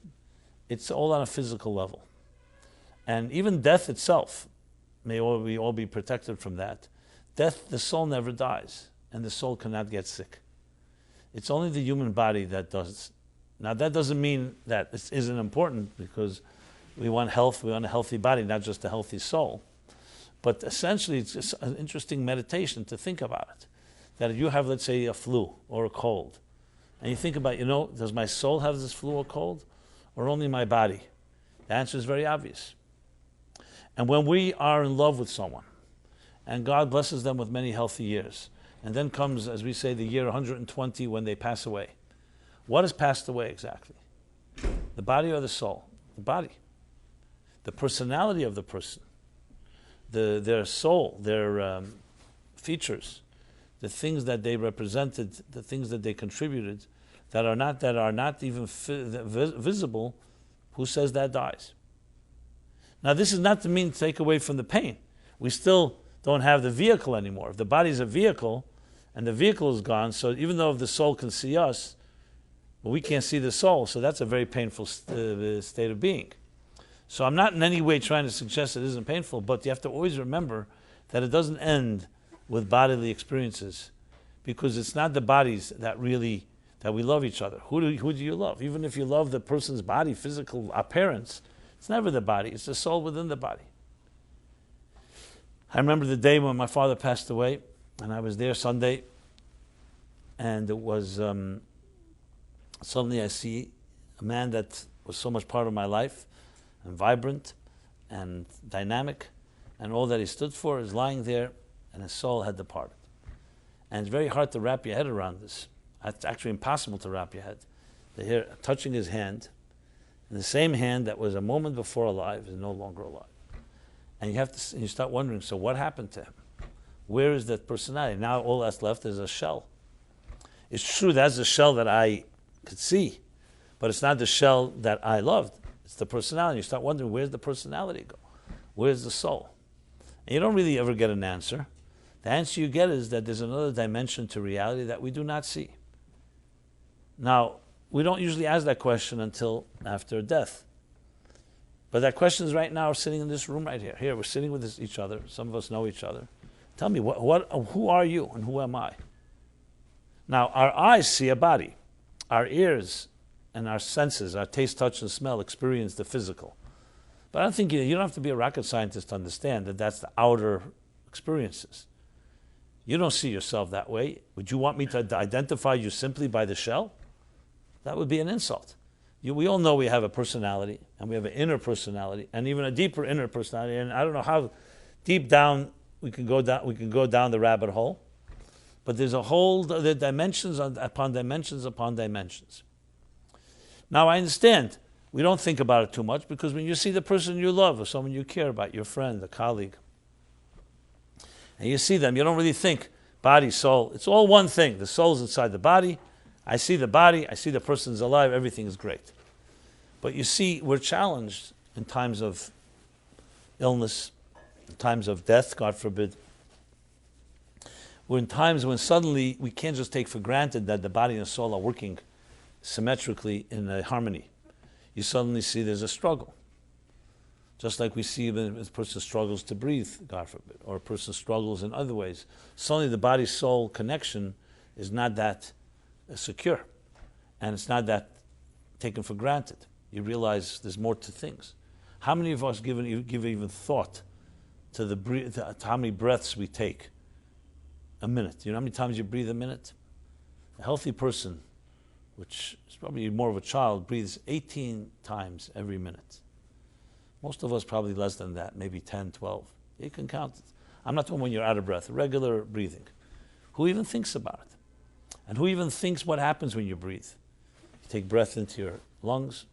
It's all on a physical level. And even death itself, we all be protected from that. Death, the soul never dies, and the soul cannot get sick. It's only the human body that does. Now that doesn't mean that this isn't important, because we want health, we want a healthy body, not just a healthy soul. But essentially, it's just an interesting meditation to think about it. That if you have, let's say, a flu or a cold, and you think about, does my soul have this flu or cold, or only my body? The answer is very obvious. And when we are in love with someone, and God blesses them with many healthy years, and then comes, as we say, the year 120 when they pass away. What has passed away exactly? The body or the soul? The body. The personality of the person, their soul, their features, the things that they represented, the things that they contributed, that are not even visible. Who says that dies? Now, this is not to mean to take away from the pain. We still don't have the vehicle anymore. If the body's a vehicle, and the vehicle is gone, so even though the soul can see us, but we can't see the soul, so that's a very painful state of being. So I'm not in any way trying to suggest it isn't painful, but you have to always remember that it doesn't end with bodily experiences, because it's not the bodies that we love each other. Who do you love? Even if you love the person's body, physical appearance, it's never the body, it's the soul within the body. I remember the day when my father passed away, and I was there Sunday, and it was suddenly I see a man that was so much part of my life, and vibrant and dynamic, and all that he stood for is lying there, and his soul had departed. And it's very hard to wrap your head around this. It's actually impossible to wrap your head. To hear touching his hand, and the same hand that was a moment before alive is no longer alive. And you start wondering, so what happened to him? Where is that personality? Now all that's left is a shell. It's true that's the shell that I could see, but it's not the shell that I loved. It's the personality. You start wondering, where's the personality go? Where's the soul? And you don't really ever get an answer. The answer you get is that there's another dimension to reality that we do not see. Now, we don't usually ask that question until after death. But that question is right now, we're sitting in this room right here. Here, we're sitting with each other. Some of us know each other. Tell me, who are you and who am I? Now, our eyes see a body. Our ears and our senses, our taste, touch, and smell experience the physical. But I don't think you don't have to be a rocket scientist to understand that that's the outer experiences. You don't see yourself that way. Would you want me to identify you simply by the shell? That would be an insult. We all know we have a personality, and we have an inner personality, and even a deeper inner personality. And I don't know how deep down we can go down. We can go down the rabbit hole, but there's a whole the dimensions upon dimensions upon dimensions. Now I understand we don't think about it too much because when you see the person you love or someone you care about, your friend, a colleague, and you see them, you don't really think body, soul. It's all one thing. The soul's inside the body. I see the body. I see the person's alive. Everything is great. But you see, we're challenged in times of illness, in times of death, God forbid. We're in times when suddenly we can't just take for granted that the body and the soul are working symmetrically in a harmony. You suddenly see there's a struggle. Just like we see when a person struggles to breathe, God forbid, or a person struggles in other ways. Suddenly the body-soul connection is not that secure, and it's not that taken for granted. You realize there's more to things. How many of us give even thought to to how many breaths we take a minute? You know how many times you breathe a minute? A healthy person, which is probably more of a child, breathes 18 times every minute. Most of us probably less than that, maybe 10, 12. You can count it. I'm not talking when you're out of breath, regular breathing. Who even thinks about it? And who even thinks what happens when you breathe? You take breath into your lungs,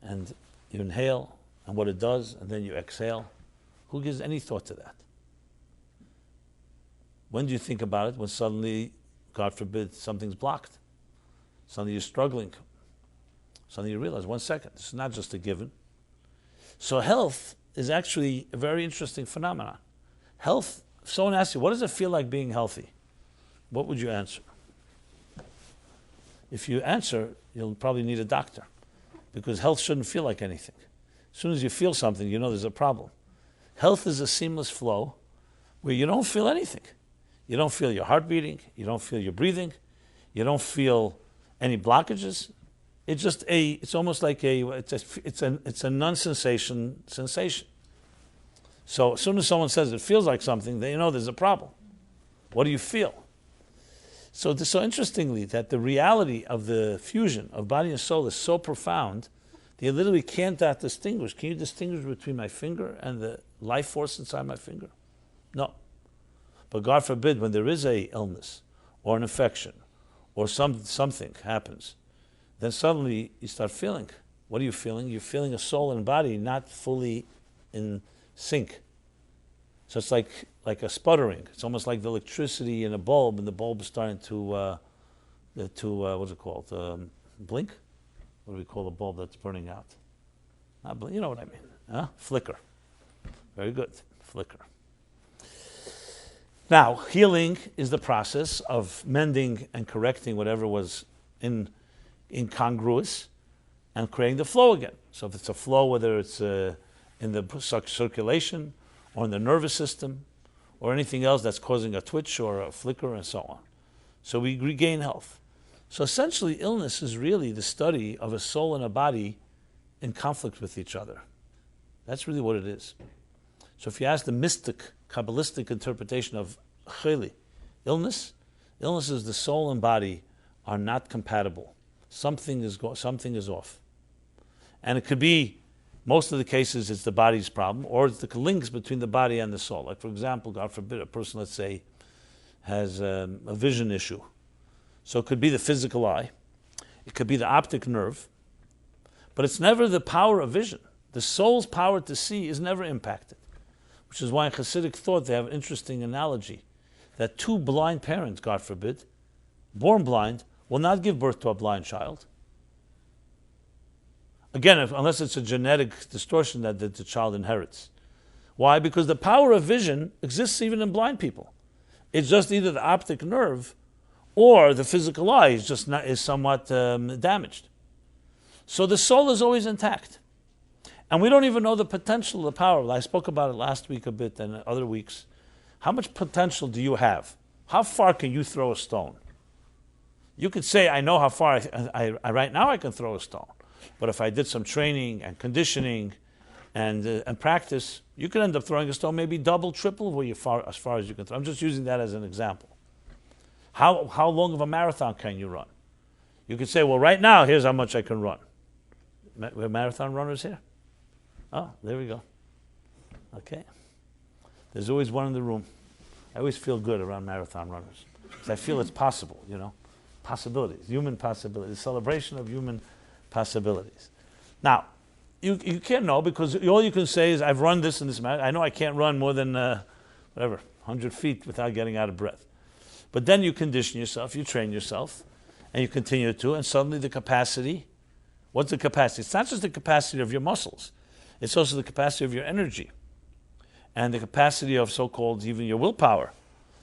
and you inhale, and what it does, and then you exhale. Who gives any thought to that? When do you think about it? When suddenly, God forbid, something's blocked. Suddenly you're struggling. Suddenly you realize, 1 second, this is not just a given. So health is actually a very interesting phenomenon. Health, if someone asks you, what does it feel like being healthy? What would you answer? If you answer, you'll probably need a doctor, because health shouldn't feel like anything. As soon as you feel something, you know there's a problem. Health is a seamless flow where you don't feel anything. You don't feel your heart beating. You don't feel your breathing. You don't feel any blockages. It's just it's almost like it's a non-sensation sensation. So as soon as someone says it feels like something, they know there's a problem. What do you feel? So interestingly, that the reality of the fusion of body and soul is so profound, that you literally can't distinguish. Can you distinguish between my finger and the life force inside my finger? No. But God forbid, when there is a illness or an infection or something happens, then suddenly you start feeling. What are you feeling? You're feeling a soul and body not fully in sync. So it's like a sputtering. It's almost like the electricity in a bulb, and the bulb is starting to what's it called? Blink? What do we call a bulb that's burning out? Not blink. You know what I mean? Huh? Flicker. Very good. Flicker. Now, healing is the process of mending and correcting whatever was incongruous and creating the flow again. So if it's a flow, whether it's in the circulation or in the nervous system or anything else that's causing a twitch or a flicker and so on. So we regain health. So essentially, illness is really the study of a soul and a body in conflict with each other. That's really what it is. So if you ask the mystic, Kabbalistic interpretation of cheli, illness is the soul and body are not compatible. Something is off. And it could be, most of the cases, it's the body's problem, or it's the links between the body and the soul. Like, for example, God forbid, a person, let's say, has a vision issue. So it could be the physical eye. It could be the optic nerve. But it's never the power of vision. The soul's power to see is never impacted. Which is why in Hasidic thought they have an interesting analogy that two blind parents, God forbid, born blind, will not give birth to a blind child. Again, unless it's a genetic distortion that the child inherits. Why? Because the power of vision exists even in blind people. It's just either the optic nerve or the physical eye is somewhat damaged. So the soul is always intact. And we don't even know the potential of the power. I spoke about it last week a bit and other weeks. How much potential do you have? How far can you throw a stone? You could say, I know how far, right now I can throw a stone. But if I did some training and conditioning And practice, you can end up throwing a stone maybe double, triple where as far as you can throw. I'm just using that as an example. How long of a marathon can you run? You could say, well, right now, here's how much I can run. We have marathon runners here? Oh, there we go. Okay. There's always one in the room. I always feel good around marathon runners because I feel it's possible, possibilities, human possibilities, celebration of human possibilities. Now, you can't know because all you can say is, I've run this and this amount. I know I can't run more than, 100 feet without getting out of breath. But then you condition yourself, you train yourself, and you continue to, and suddenly the capacity, what's the capacity? It's not just the capacity of your muscles. It's also the capacity of your energy and the capacity of so-called even your willpower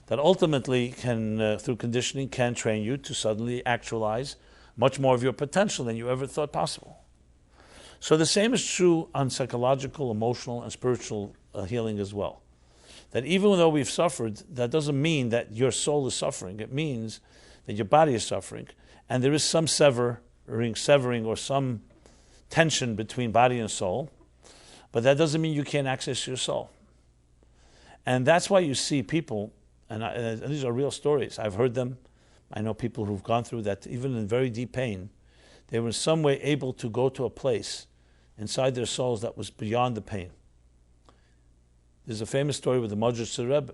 that ultimately can, through conditioning, can train you to suddenly actualize much more of your potential than you ever thought possible. So the same is true on psychological, emotional, and spiritual healing as well. That even though we've suffered, that doesn't mean that your soul is suffering. It means that your body is suffering, and there is some severing or some tension between body and soul, but that doesn't mean you can't access your soul. And that's why you see people, and these are real stories, I've heard them, I know people who've gone through that, even in very deep pain, they were in some way able to go to a place inside their souls that was beyond the pain. There's a famous story with the Modzitzer Rebbe.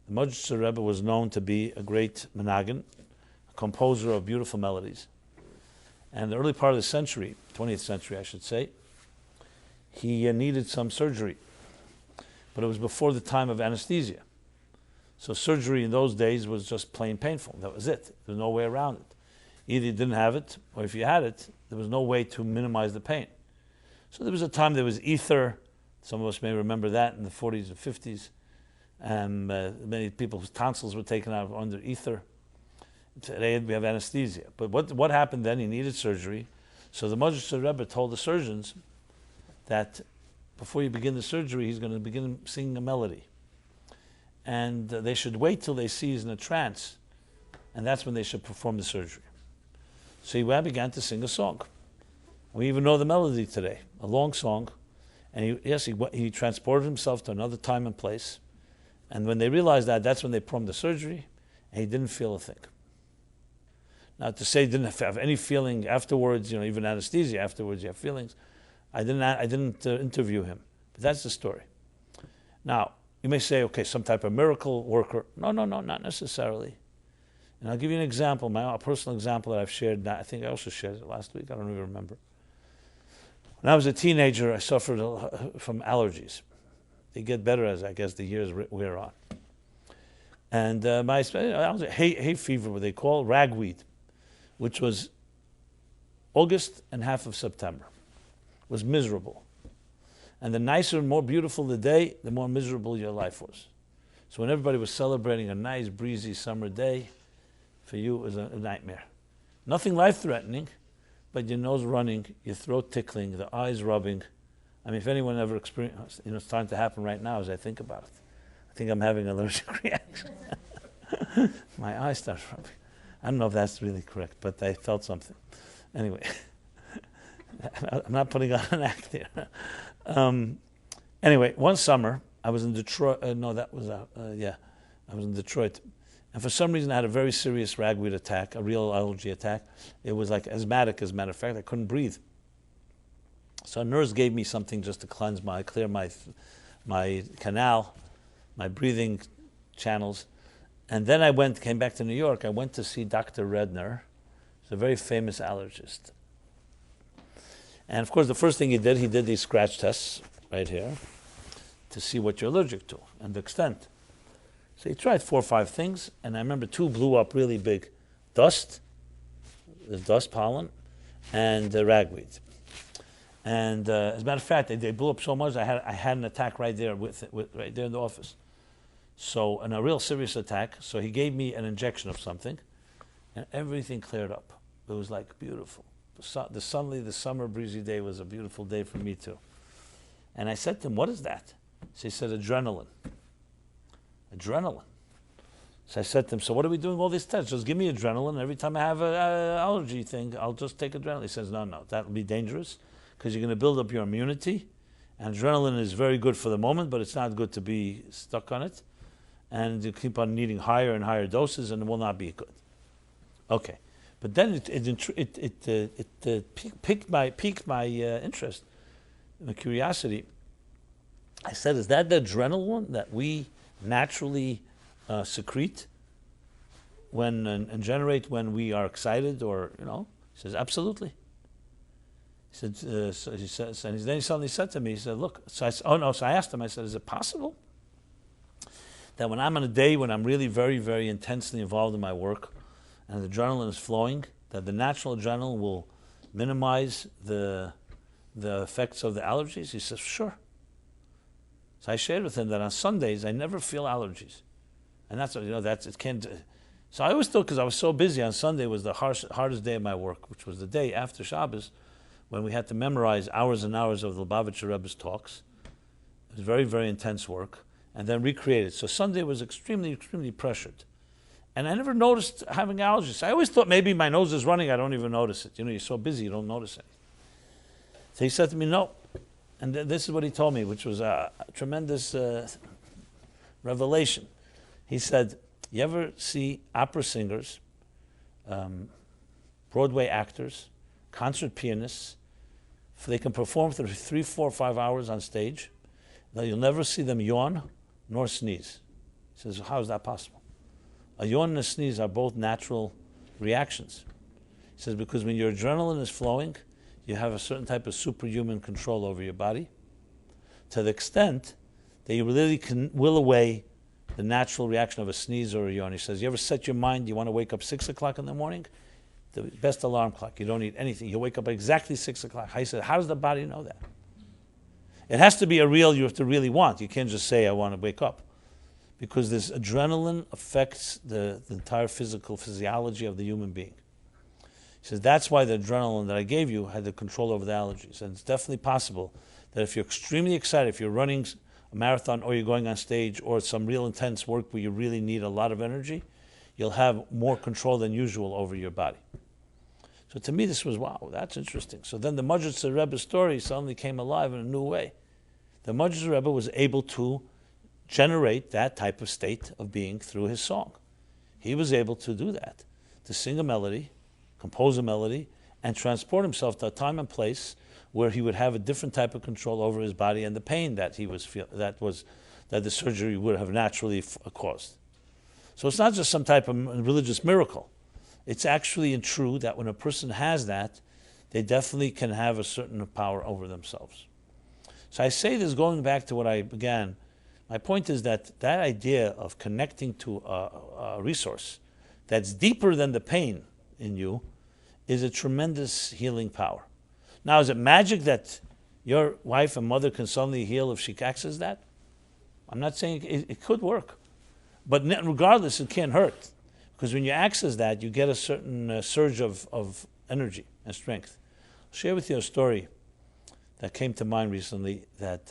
The Modzitzer Rebbe was known to be a great menagin, a composer of beautiful melodies. And in the early part of the century, 20th century I should say, he needed some surgery. But it was before the time of anesthesia. So surgery in those days was just plain painful. That was it. There was no way around it. Either you didn't have it, or if you had it, there was no way to minimize the pain. So there was a time there was ether. Some of us may remember that in the 40s and 50s. Many people's tonsils were taken out under ether. Today we have anesthesia. But what happened then? He needed surgery. So the Modzitzer Rebbe told the surgeons that before you begin the surgery, he's going to begin singing a melody. And they should wait till they see he's in a trance, and that's when they should perform the surgery. So he began to sing a song. We even know the melody today, a long song. And he transported himself to another time and place. And when they realized that, that's when they performed the surgery, and he didn't feel a thing. Now, to say he didn't have any feeling afterwards, even anesthesia afterwards, you have feelings. I didn't interview him, but that's the story. Now, you may say, okay, some type of miracle worker. No, not necessarily. And I'll give you an example, a personal example that I've shared. I think I also shared it last week. I don't even remember. When I was a teenager, I suffered from allergies. They get better as, I guess, the years wear on. And I was hay fever, what they call ragweed, which was August and half of September. It was miserable. And the nicer and more beautiful the day, the more miserable your life was. So when everybody was celebrating a nice, breezy summer day, for you it was a nightmare. Nothing life-threatening, but your nose running, your throat tickling, the eyes rubbing. I mean, if anyone ever experienced, it's starting to happen right now as I think about it. I think I'm having an allergic reaction. My eyes start rubbing. I don't know if that's really correct, but I felt something. Anyway, I'm not putting on an act here. Anyway, one summer, I was in Detroit. I was in Detroit. And for some reason, I had a very serious ragweed attack, a real allergy attack. It was like asthmatic, as a matter of fact. I couldn't breathe. So a nurse gave me something just to clear my canal, my breathing channels. And then came back to New York. I went to see Dr. Redner. He's a very famous allergist. And of course, the first thing he did these scratch tests right here to see what you're allergic to and the extent. So he tried 4 or 5 things, and I remember 2 blew up really big. Dust, the dust pollen, and ragweed. And as a matter of fact, they blew up so much, I had an attack right there right there in the office. So, and a real serious attack. So he gave me an injection of something, and everything cleared up. It was like beautiful. The summer breezy day was a beautiful day for me too. And I said to him, what is that? So he said, adrenaline. Adrenaline. So I said to him, so what are we doing all these tests? Just give me adrenaline. Every time I have an allergy thing, I'll just take adrenaline. He says, no, that will be dangerous because you're going to build up your immunity And adrenaline is very good for the moment, but it's not good to be stuck on it. And you keep on needing higher and higher doses, and it will not be good. Okay. But then it piqued my interest, my curiosity. I said, is that the adrenaline that we naturally secrete when and generate when we are excited, or He says, absolutely. He said, so he says, and then he suddenly said to me, he said, look. So I asked him. I said, is it possible that when I'm on a day when I'm really very, very intensely involved in my work, and the adrenaline is flowing, that the natural adrenaline will minimize the effects of the allergies? He says, sure. So I shared with him that on Sundays I never feel allergies, and that's it can't. So I always thought, because I was so busy, on Sunday was the hardest day of my work, which was the day after Shabbos, when we had to memorize hours and hours of the Lubavitcher Rebbe's talks. It was very, very intense work, and then recreate it. So Sunday was extremely, extremely pressured. And I never noticed having allergies. I always thought maybe my nose is running, I don't even notice it. You're so busy, you don't notice it. So he said to me, no. And this is what he told me, which was a tremendous revelation. He said, you ever see opera singers, Broadway actors, concert pianists? They can perform for 3, 4, 5 hours on stage. Now you'll never see them yawn nor sneeze. He says, how is that possible? A yawn and a sneeze are both natural reactions. He says, because when your adrenaline is flowing, you have a certain type of superhuman control over your body, to the extent that you really can will away the natural reaction of a sneeze or a yawn. He says, you ever set your mind, you want to wake up 6 o'clock in the morning? The best alarm clock. You don't need anything. You wake up at exactly 6 o'clock. He said, how does the body know that? It has to be you have to really want. You can't just say, I want to wake up. Because this adrenaline affects the entire physiology of the human being. He says, that's why the adrenaline that I gave you had the control over the allergies. And it's definitely possible that if you're extremely excited, if you're running a marathon or you're going on stage or some real intense work where you really need a lot of energy, you'll have more control than usual over your body. So to me, this was, wow, that's interesting. So then the Majitzer Rebbe's story suddenly came alive in a new way. The Majitzer Rebbe was able to generate that type of state of being through his song. He was able to do that, to sing a melody, compose a melody, and transport himself to a time and place where he would have a different type of control over his body and the pain that he was that the surgery would have naturally caused. So it's not just some type of religious miracle. It's actually true that when a person has that, they definitely can have a certain power over themselves. So I say this going back to what I began. My point is that idea of connecting to a resource that's deeper than the pain in you is a tremendous healing power. Now, is it magic that your wife and mother can suddenly heal if she accesses that? I'm not saying it could work. But regardless, it can't hurt. Because when you access that, you get a certain surge of energy and strength. I'll share with you a story that came to mind recently that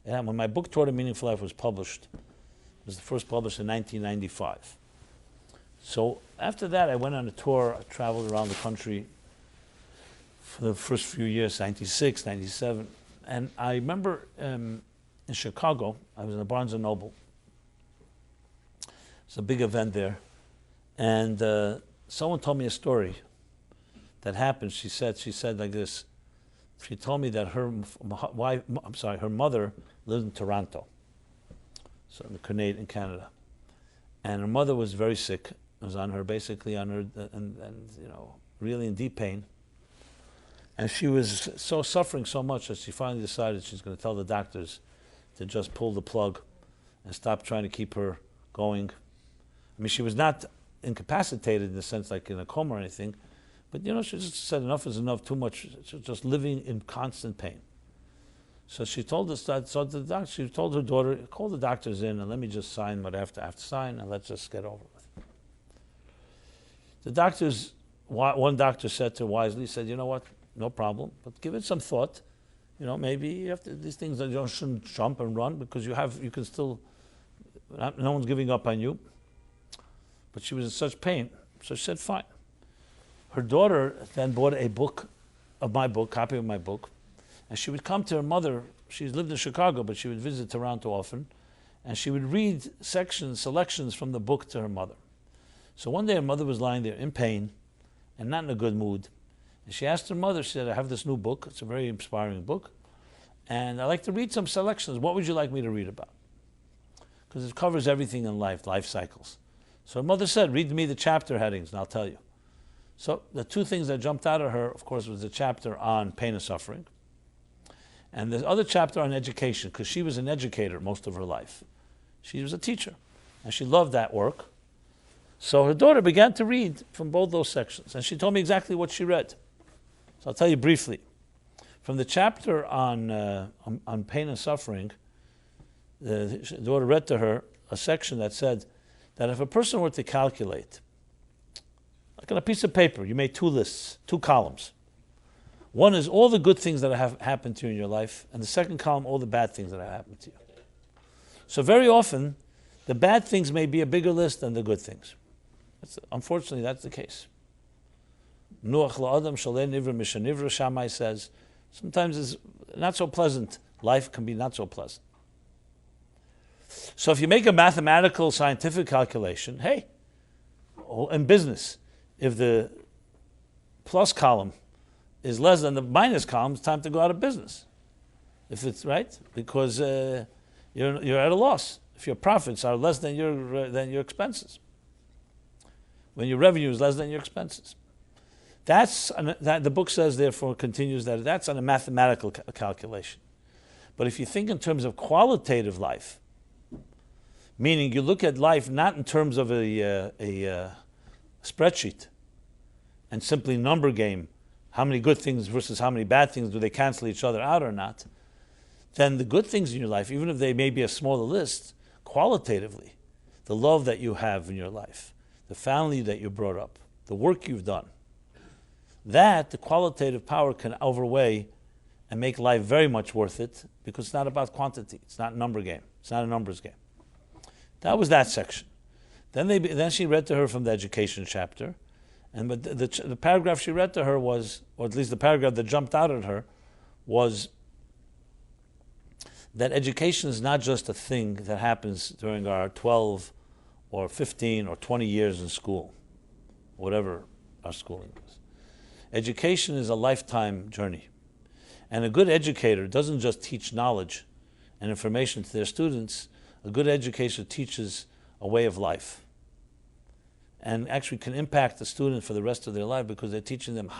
when my book, Toward a Meaningful Life, was published, it was the first published in 1995. So after that, I went on a tour. I traveled around the country for the first few years, 96, 97. And I remember in Chicago, I was in the Barnes & Noble. It's a big event there. And someone told me a story that happened. She said like this. She told me that her mother lived in Toronto, so in Canada, and her mother was very sick. It was and really in deep pain. And she was suffering so much that she finally decided she's going to tell the doctors to just pull the plug and stop trying to keep her going. I mean, she was not incapacitated in the sense like in a coma or anything, but she just said enough is enough, too much, just living in constant pain. So she told us that. So she told her daughter, call the doctors in and let me just sign what I have to sign and let's just get over with. The doctors, one doctor said to her wisely, said, you know what, no problem, but give it some thought. Maybe you have to, these things you shouldn't jump and run because you can still, no one's giving up on you. But she was in such pain, so she said, fine. Her daughter then bought a copy of my book, And she would come to her mother. She lived in Chicago, but she would visit Toronto often. And she would read selections from the book to her mother. So one day her mother was lying there in pain and not in a good mood. And she asked her mother, she said, I have this new book. It's a very inspiring book. And I'd like to read some selections. What would you like me to read about? Because it covers everything in life cycles. So her mother said, read me the chapter headings and I'll tell you. So the two things that jumped out of her, of course, was the chapter on pain and suffering. And the other chapter on education, because she was an educator most of her life. She was a teacher, and she loved that work. So her daughter began to read from both those sections, and she told me exactly what she read. So I'll tell you briefly. From the chapter on pain and suffering, the daughter read to her a section that said that if a person were to calculate, like on a piece of paper, you made two lists, two columns. One is all the good things that have happened to you in your life, and the second column, all the bad things that have happened to you. So very often, the bad things may be a bigger list than the good things. Unfortunately, that's the case. Nuach la'adam shalei nivra mishanivra, Shammai says, sometimes it's not so pleasant. Life can be not so pleasant. So if you make a mathematical, scientific calculation, hey, in business, if the plus column is less than the minus column, it's time to go out of business. If it's right, because you're at a loss. If your profits are less than your expenses, when your revenue is less than your expenses, the book says. Therefore, continues that that's on a mathematical calculation. But if you think in terms of qualitative life, meaning you look at life not in terms of a spreadsheet and simply number game, how many good things versus how many bad things, do they cancel each other out or not, then the good things in your life, even if they may be a smaller list, qualitatively, the love that you have in your life, the family that you brought up, the work you've done, that, the qualitative power can outweigh and make life very much worth it, because it's not about quantity. It's not a number game. It's not a numbers game. That was that section. Then she read to her from the education chapter, but the paragraph she read to her was, or at least the paragraph that jumped out at her, was that education is not just a thing that happens during our 12 or 15 or 20 years in school, whatever our schooling is. Education is a lifetime journey. And a good educator doesn't just teach knowledge and information to their students. A good educator teaches a way of life, and actually can impact the student for the rest of their life, because they're teaching them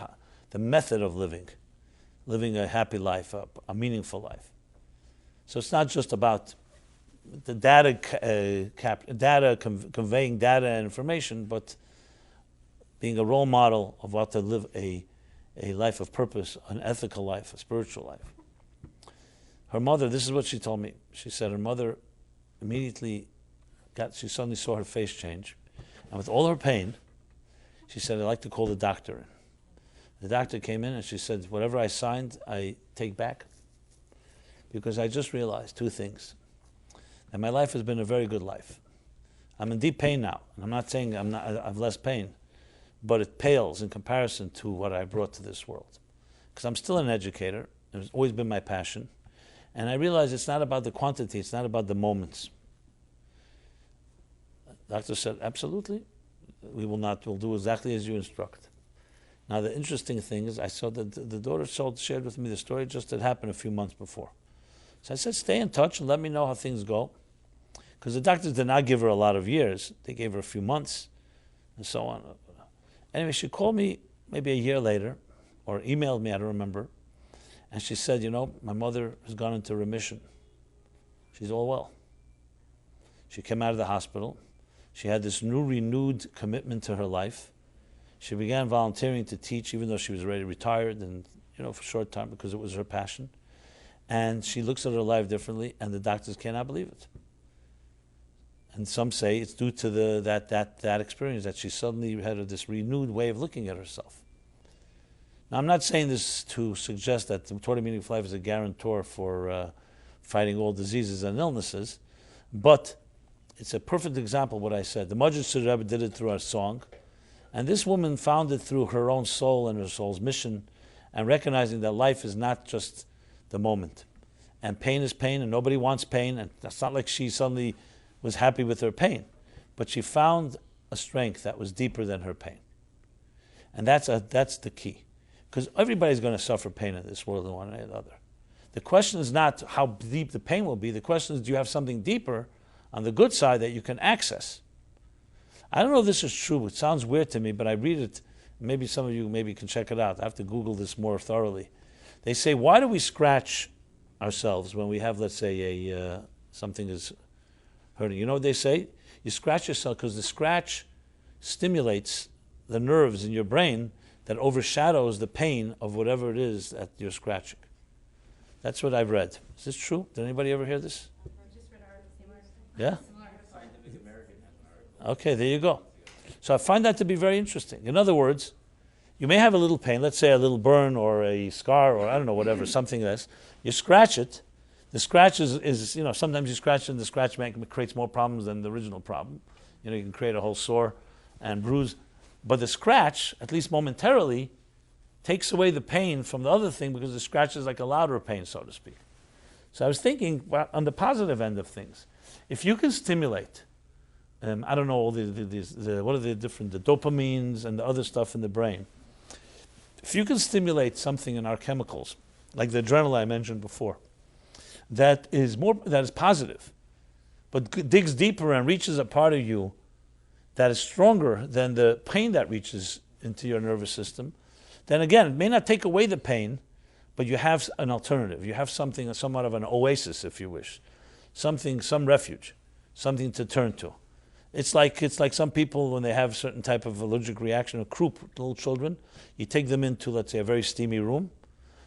the method of living a happy life, a meaningful life. So it's not just about the conveying data and information, but being a role model of how to live a life of purpose, an ethical life, a spiritual life. Her mother, this is what she told me. She said her mother immediately she suddenly saw her face change. And with all her pain, she said, I'd like to call the doctor in. The doctor came in and she said, whatever I signed, I take back. Because I just realized two things. That my life has been a very good life. I'm in deep pain now. And I'm not saying I have less pain, but it pales in comparison to what I brought to this world. Because I'm still an educator. It's always been my passion. And I realize it's not about the quantity, it's not about the moments. The doctor said, absolutely, we'll do exactly as you instruct. Now the interesting thing is, I saw that the daughter shared with me the story just that happened a few months before. So I said, stay in touch and let me know how things go. Because the doctors did not give her a lot of years. They gave her a few months and so on. Anyway, she called me maybe a year later, or emailed me, I don't remember. And she said, my mother has gone into remission. She's all well. She came out of the hospital. She had this new renewed commitment to her life. She began volunteering to teach, even though she was already retired and, for a short time, because it was her passion. And she looks at her life differently, and the doctors cannot believe it. And some say it's due to that experience, that she suddenly had this renewed way of looking at herself. Now, I'm not saying this to suggest that the Torah Meaningful Life is a guarantor for fighting all diseases and illnesses, but it's a perfect example of what I said. The Majid Rebbe did it through our song, and this woman found it through her own soul and her soul's mission, and recognizing that life is not just the moment. And pain is pain, and nobody wants pain, and it's not like she suddenly was happy with her pain. But she found a strength that was deeper than her pain. And that's the key. Because everybody's going to suffer pain in this world in one way or another. The question is not how deep the pain will be. The question is, do you have something deeper on the good side that you can access? I don't know if this is true. It sounds weird to me, but I read it. Maybe some of you can check it out. I have to Google this more thoroughly. They say, why do we scratch ourselves when we have, let's say, something is hurting? You know what they say? You scratch yourself because the scratch stimulates the nerves in your brain that overshadows the pain of whatever it is that you're scratching. That's what I've read. Is this true? Did anybody ever hear this? I just read an article. Yeah? Scientific American has an article. Okay, there you go. So I find that to be very interesting. In other words, you may have a little pain, let's say a little burn or a scar or I don't know, whatever, something else. You scratch it. The scratch is sometimes you scratch it and the scratch creates more problems than the original problem. You can create a whole sore and bruise. But the scratch, at least momentarily, takes away the pain from the other thing because the scratch is like a louder pain, so to speak. So I was thinking, well, on the positive end of things, if you can stimulate, I don't know, all what are the dopamines and the other stuff in the brain. If you can stimulate something in our chemicals, like the adrenaline I mentioned before, that is positive, but digs deeper and reaches a part of you that is stronger than the pain that reaches into your nervous system, then again, it may not take away the pain, but you have an alternative. You have something, somewhat of an oasis, if you wish, some refuge, something to turn to. It's like some people when they have a certain type of allergic reaction, a croup, little children, you take them into, let's say, a very steamy room,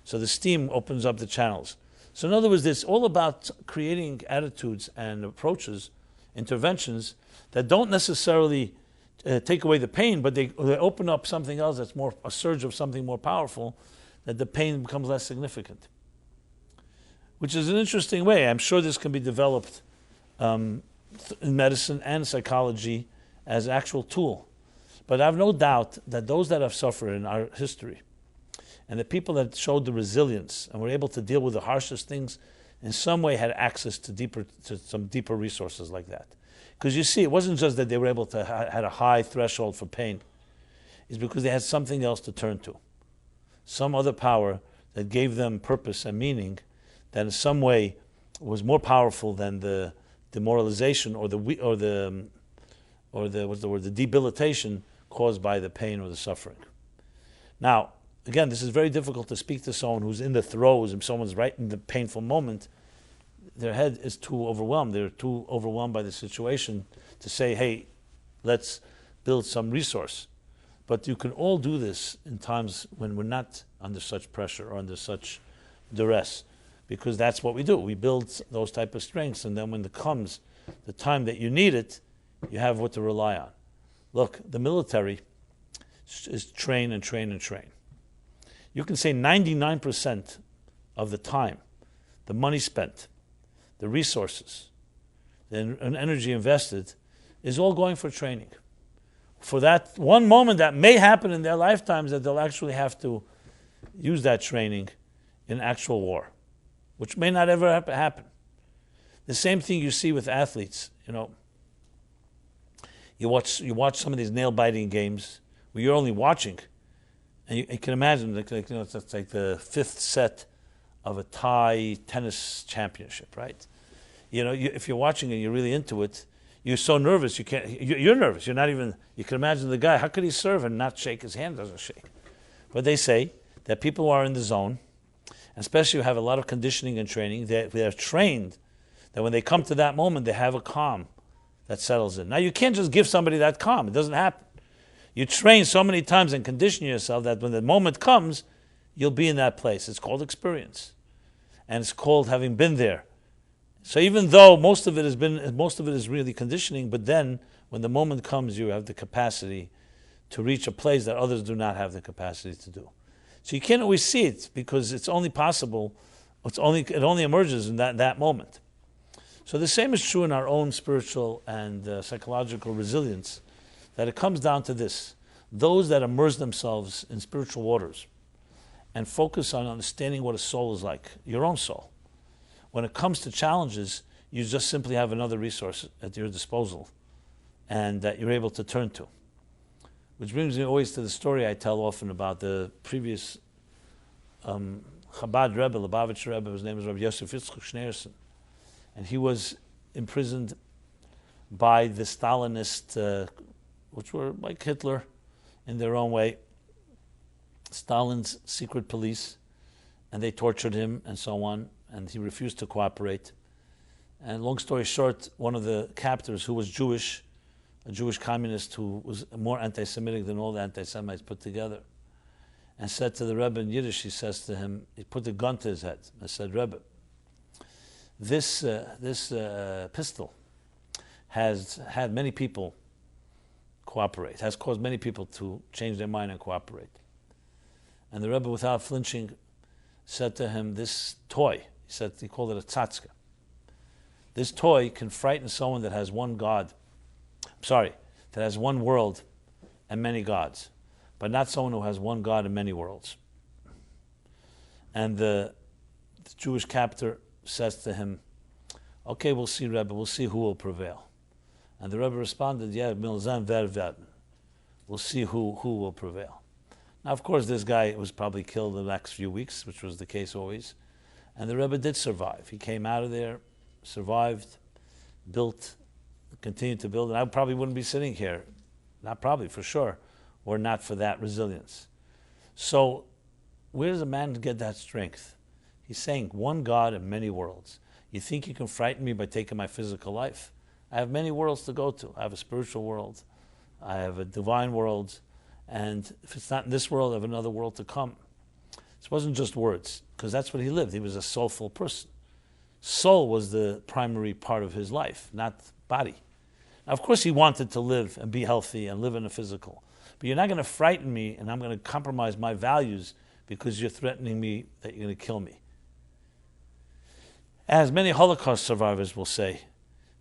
so the steam opens up the channels. So in other words, it's all about creating attitudes and approaches, interventions that don't necessarily take away the pain, but they open up something else that's more a surge of something more powerful, that the pain becomes less significant. Which is an interesting way. I'm sure this can be developed in medicine and psychology as an actual tool. But I have no doubt that those that have suffered in our history and the people that showed the resilience and were able to deal with the harshest things in some way had access to some deeper resources like that. Because you see, it wasn't just that they were able to had a high threshold for pain. It's because they had something else to turn to. Some other power that gave them purpose and meaning that in some way was more powerful than the demoralization or the debilitation caused by the pain or the suffering. Now, again, this is very difficult to speak to someone who's in the throes and someone's right in the painful moment. Their head is too overwhelmed. They're too overwhelmed by the situation to say, hey, let's build some resource. But you can all do this in times when we're not under such pressure or under such duress, because that's what we do. We build those type of strengths, and then when it comes the time that you need it, you have what to rely on. Look, the military is train and train and train. You can say 99% of the time, the money spent, the resources, the energy invested is all going for training. For that one moment that may happen in their lifetimes that they'll actually have to use that training in actual war, which may not ever happen. The same thing you see with athletes. You watch some of these nail-biting games where you're only watching, and you can imagine it's like the fifth set of a Thai tennis championship, right? If you're watching and you're really into it, you're so nervous you're nervous. You're not even. You can imagine the guy. How could he serve and not shake? His hand doesn't shake. But they say that people who are in the zone, especially who have a lot of conditioning and training, they are trained that when they come to that moment, they have a calm that settles in. Now you can't just give somebody that calm. It doesn't happen. You train so many times and condition yourself that when the moment comes, you'll be in that place. It's called experience, and it's called having been there. So even though most of it is really conditioning, but then when the moment comes, you have the capacity to reach a place that others do not have the capacity to do. So you can't always see it because it's only possible. It only emerges in that moment. So the same is true in our own spiritual and psychological resilience. That it comes down to this: those that immerse themselves in spiritual waters and focus on understanding what a soul is like, your own soul. When it comes to challenges, you just simply have another resource at your disposal and that you're able to turn to. Which brings me always to the story I tell often about the previous Chabad Rebbe, Lubavitcher Rebbe. His name is Rabbi Yosef Yitzchak Schneerson. And he was imprisoned by the Stalinists, which were like Hitler in their own way, Stalin's secret police, and they tortured him and so on, and he refused to cooperate. And long story short, one of the captors, who was Jewish, a Jewish communist who was more anti-Semitic than all the anti-Semites put together, and said to the Rebbe in Yiddish, he says to him, he put a gun to his head and said, Rebbe, this pistol has had many people cooperate, has caused many people to change their mind and cooperate. And the Rebbe, without flinching, said to him, this toy, he called it a tzatzka. This toy can frighten someone that has one God, that has one world and many gods, but not someone who has one God and many worlds. And the Jewish captor says to him, okay, we'll see, Rebbe, we'll see who will prevail. And the Rebbe responded, yeah, milzan ver werden. We'll see who will prevail. Now, of course, this guy was probably killed in the next few weeks, which was the case always. And the Rebbe did survive. He came out of there, survived, built, continued to build. And I probably wouldn't be sitting here, not probably, for sure, were not for that resilience. So where does a man get that strength? He's saying, one God and many worlds. You think you can frighten me by taking my physical life? I have many worlds to go to. I have a spiritual world. I have a divine world. And if it's not in this world, I have another world to come. This wasn't just words, because that's what he lived. He was a soulful person. Soul was the primary part of his life, not body. Now, of course, he wanted to live and be healthy and live in a physical. But you're not going to frighten me, and I'm going to compromise my values because you're threatening me that you're going to kill me. As many Holocaust survivors will say,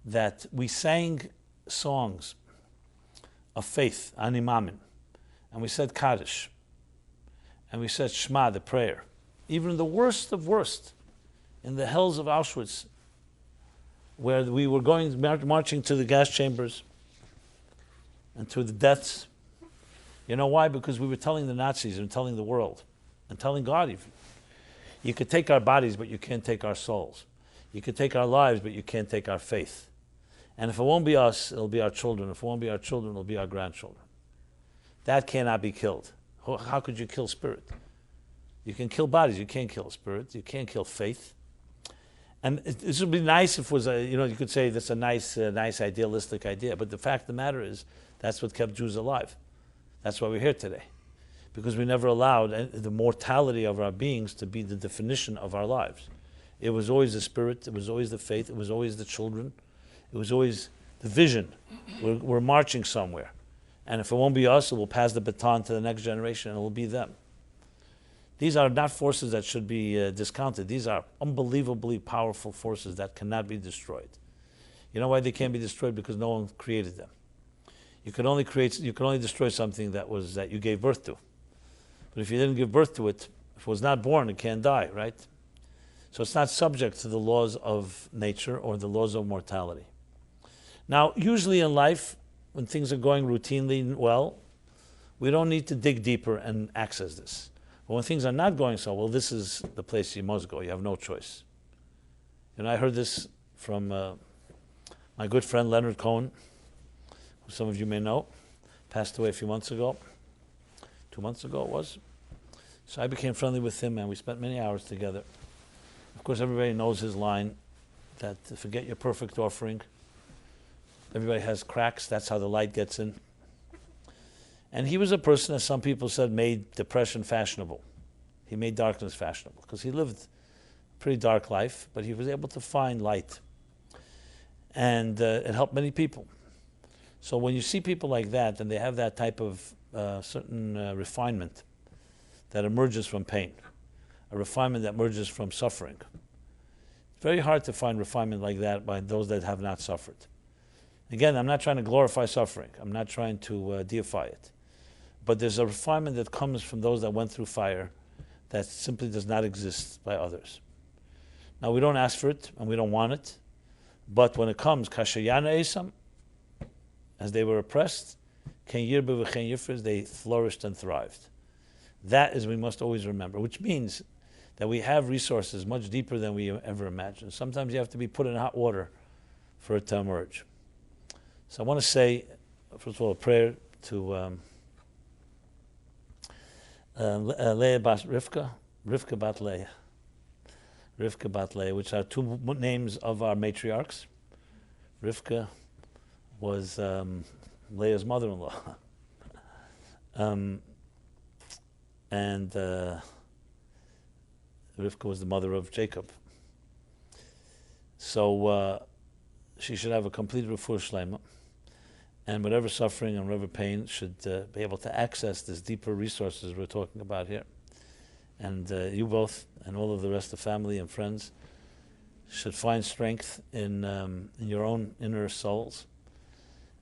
that we sang songs of faith, Ani Mamin, and we said Kaddish, and we said Shema, the prayer. Even in the worst of worst, in the hells of Auschwitz, where we were going marching to the gas chambers and to the deaths. You know why? Because we were telling the Nazis and telling the world and telling God even, you could take our bodies, but you can't take our souls. You could take our lives, but you can't take our faith. And if it won't be us, it'll be our children. If it won't be our children, it'll be our grandchildren. That cannot be killed. How could you kill spirit? You can kill bodies, you can't kill spirit, you can't kill faith. And this would be nice if it was you could say that's a nice idealistic idea, but the fact of the matter is, that's what kept Jews alive. That's why we're here today. Because we never allowed the mortality of our beings to be the definition of our lives. It was always the spirit, it was always the faith, it was always the children, it was always the vision. We're marching somewhere. And if it won't be us, it will pass the baton to the next generation and it will be them. These are not forces that should be discounted. These are unbelievably powerful forces that cannot be destroyed. You know why they can't be destroyed? Because no one created them. You can only destroy something that you gave birth to. But if you didn't give birth to it, if it was not born, it can't die, right? So it's not subject to the laws of nature or the laws of mortality. Now, usually in life, when things are going routinely well, we don't need to dig deeper and access this. But when things are not going so well, this is the place you must go. You have no choice. And I heard this from my good friend Leonard Cohen, who some of you may know, passed away a few months ago. 2 months ago it was. So I became friendly with him and we spent many hours together. Of course, everybody knows his line that forget your perfect offering. Everybody has cracks. That's how the light gets in. And he was a person, as some people said, made depression fashionable. He made darkness fashionable because he lived a pretty dark life, but he was able to find light. And it helped many people. So when you see people like that, and they have that type of certain refinement that emerges from pain, a refinement that emerges from suffering. It's very hard to find refinement like that by those that have not suffered. Again, I'm not trying to glorify suffering. I'm not trying to deify it. But there's a refinement that comes from those that went through fire, that simply does not exist by others. Now, we don't ask for it, and we don't want it, but when it comes, kashayana esam, as they were oppressed, ken yirbe v'chen yifrez, they flourished and thrived. That is, we must always remember, which means that we have resources much deeper than we ever imagined. Sometimes you have to be put in hot water for it to emerge. So I want to say, first of all, a prayer to Leah bat Rivka bat Leah, Rivka bat Leah, which are two names of our matriarchs. Rivka was Leah's mother-in-law, and Rivka was the mother of Jacob. So she should have a complete refuah shleima, and whatever suffering and whatever pain should be able to access these deeper resources we're talking about here. And you both and all of the rest of the family and friends should find strength in your own inner souls.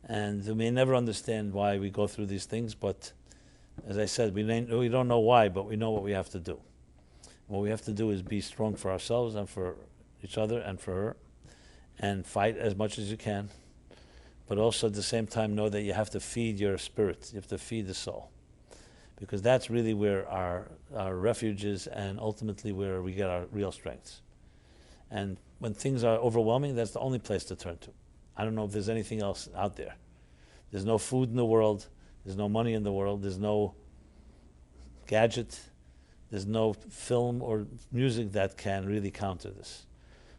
And we may never understand why we go through these things, but as I said, we don't know why, but we know what we have to do. What we have to do is be strong for ourselves and for each other and for her, and fight as much as you can. But also at the same time know that you have to feed your spirit, you have to feed the soul. Because that's really where our refuge is, and ultimately where we get our real strengths. And when things are overwhelming, that's the only place to turn to. I don't know if there's anything else out there. There's no food in the world, there's no money in the world, there's no gadget, there's no film or music that can really counter this.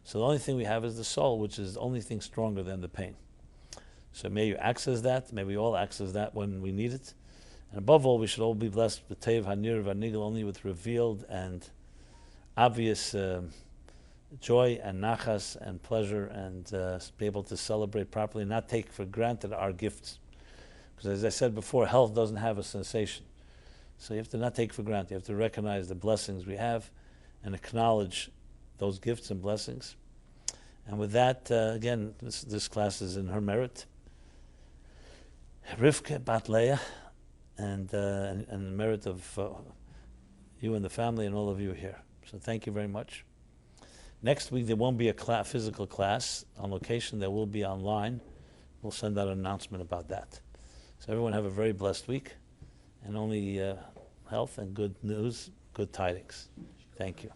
So the only thing we have is the soul, which is the only thing stronger than the pain. So may you access that, may we all access that when we need it. And above all, we should all be blessed with Tev Hanir Vanigel, only with revealed and obvious joy and nachas and pleasure, and be able to celebrate properly, not take for granted our gifts. Because as I said before, health doesn't have a sensation. So you have to not take for granted. You have to recognize the blessings we have and acknowledge those gifts and blessings. And with that, again, this class is in her merit. Rivka bat Leah, and the merit of you and the family and all of you here. So thank you very much. Next week there won't be a physical class on location. There will be online. We'll send out an announcement about that. So everyone have a very blessed week, and only health and good news, good tidings. Thank you.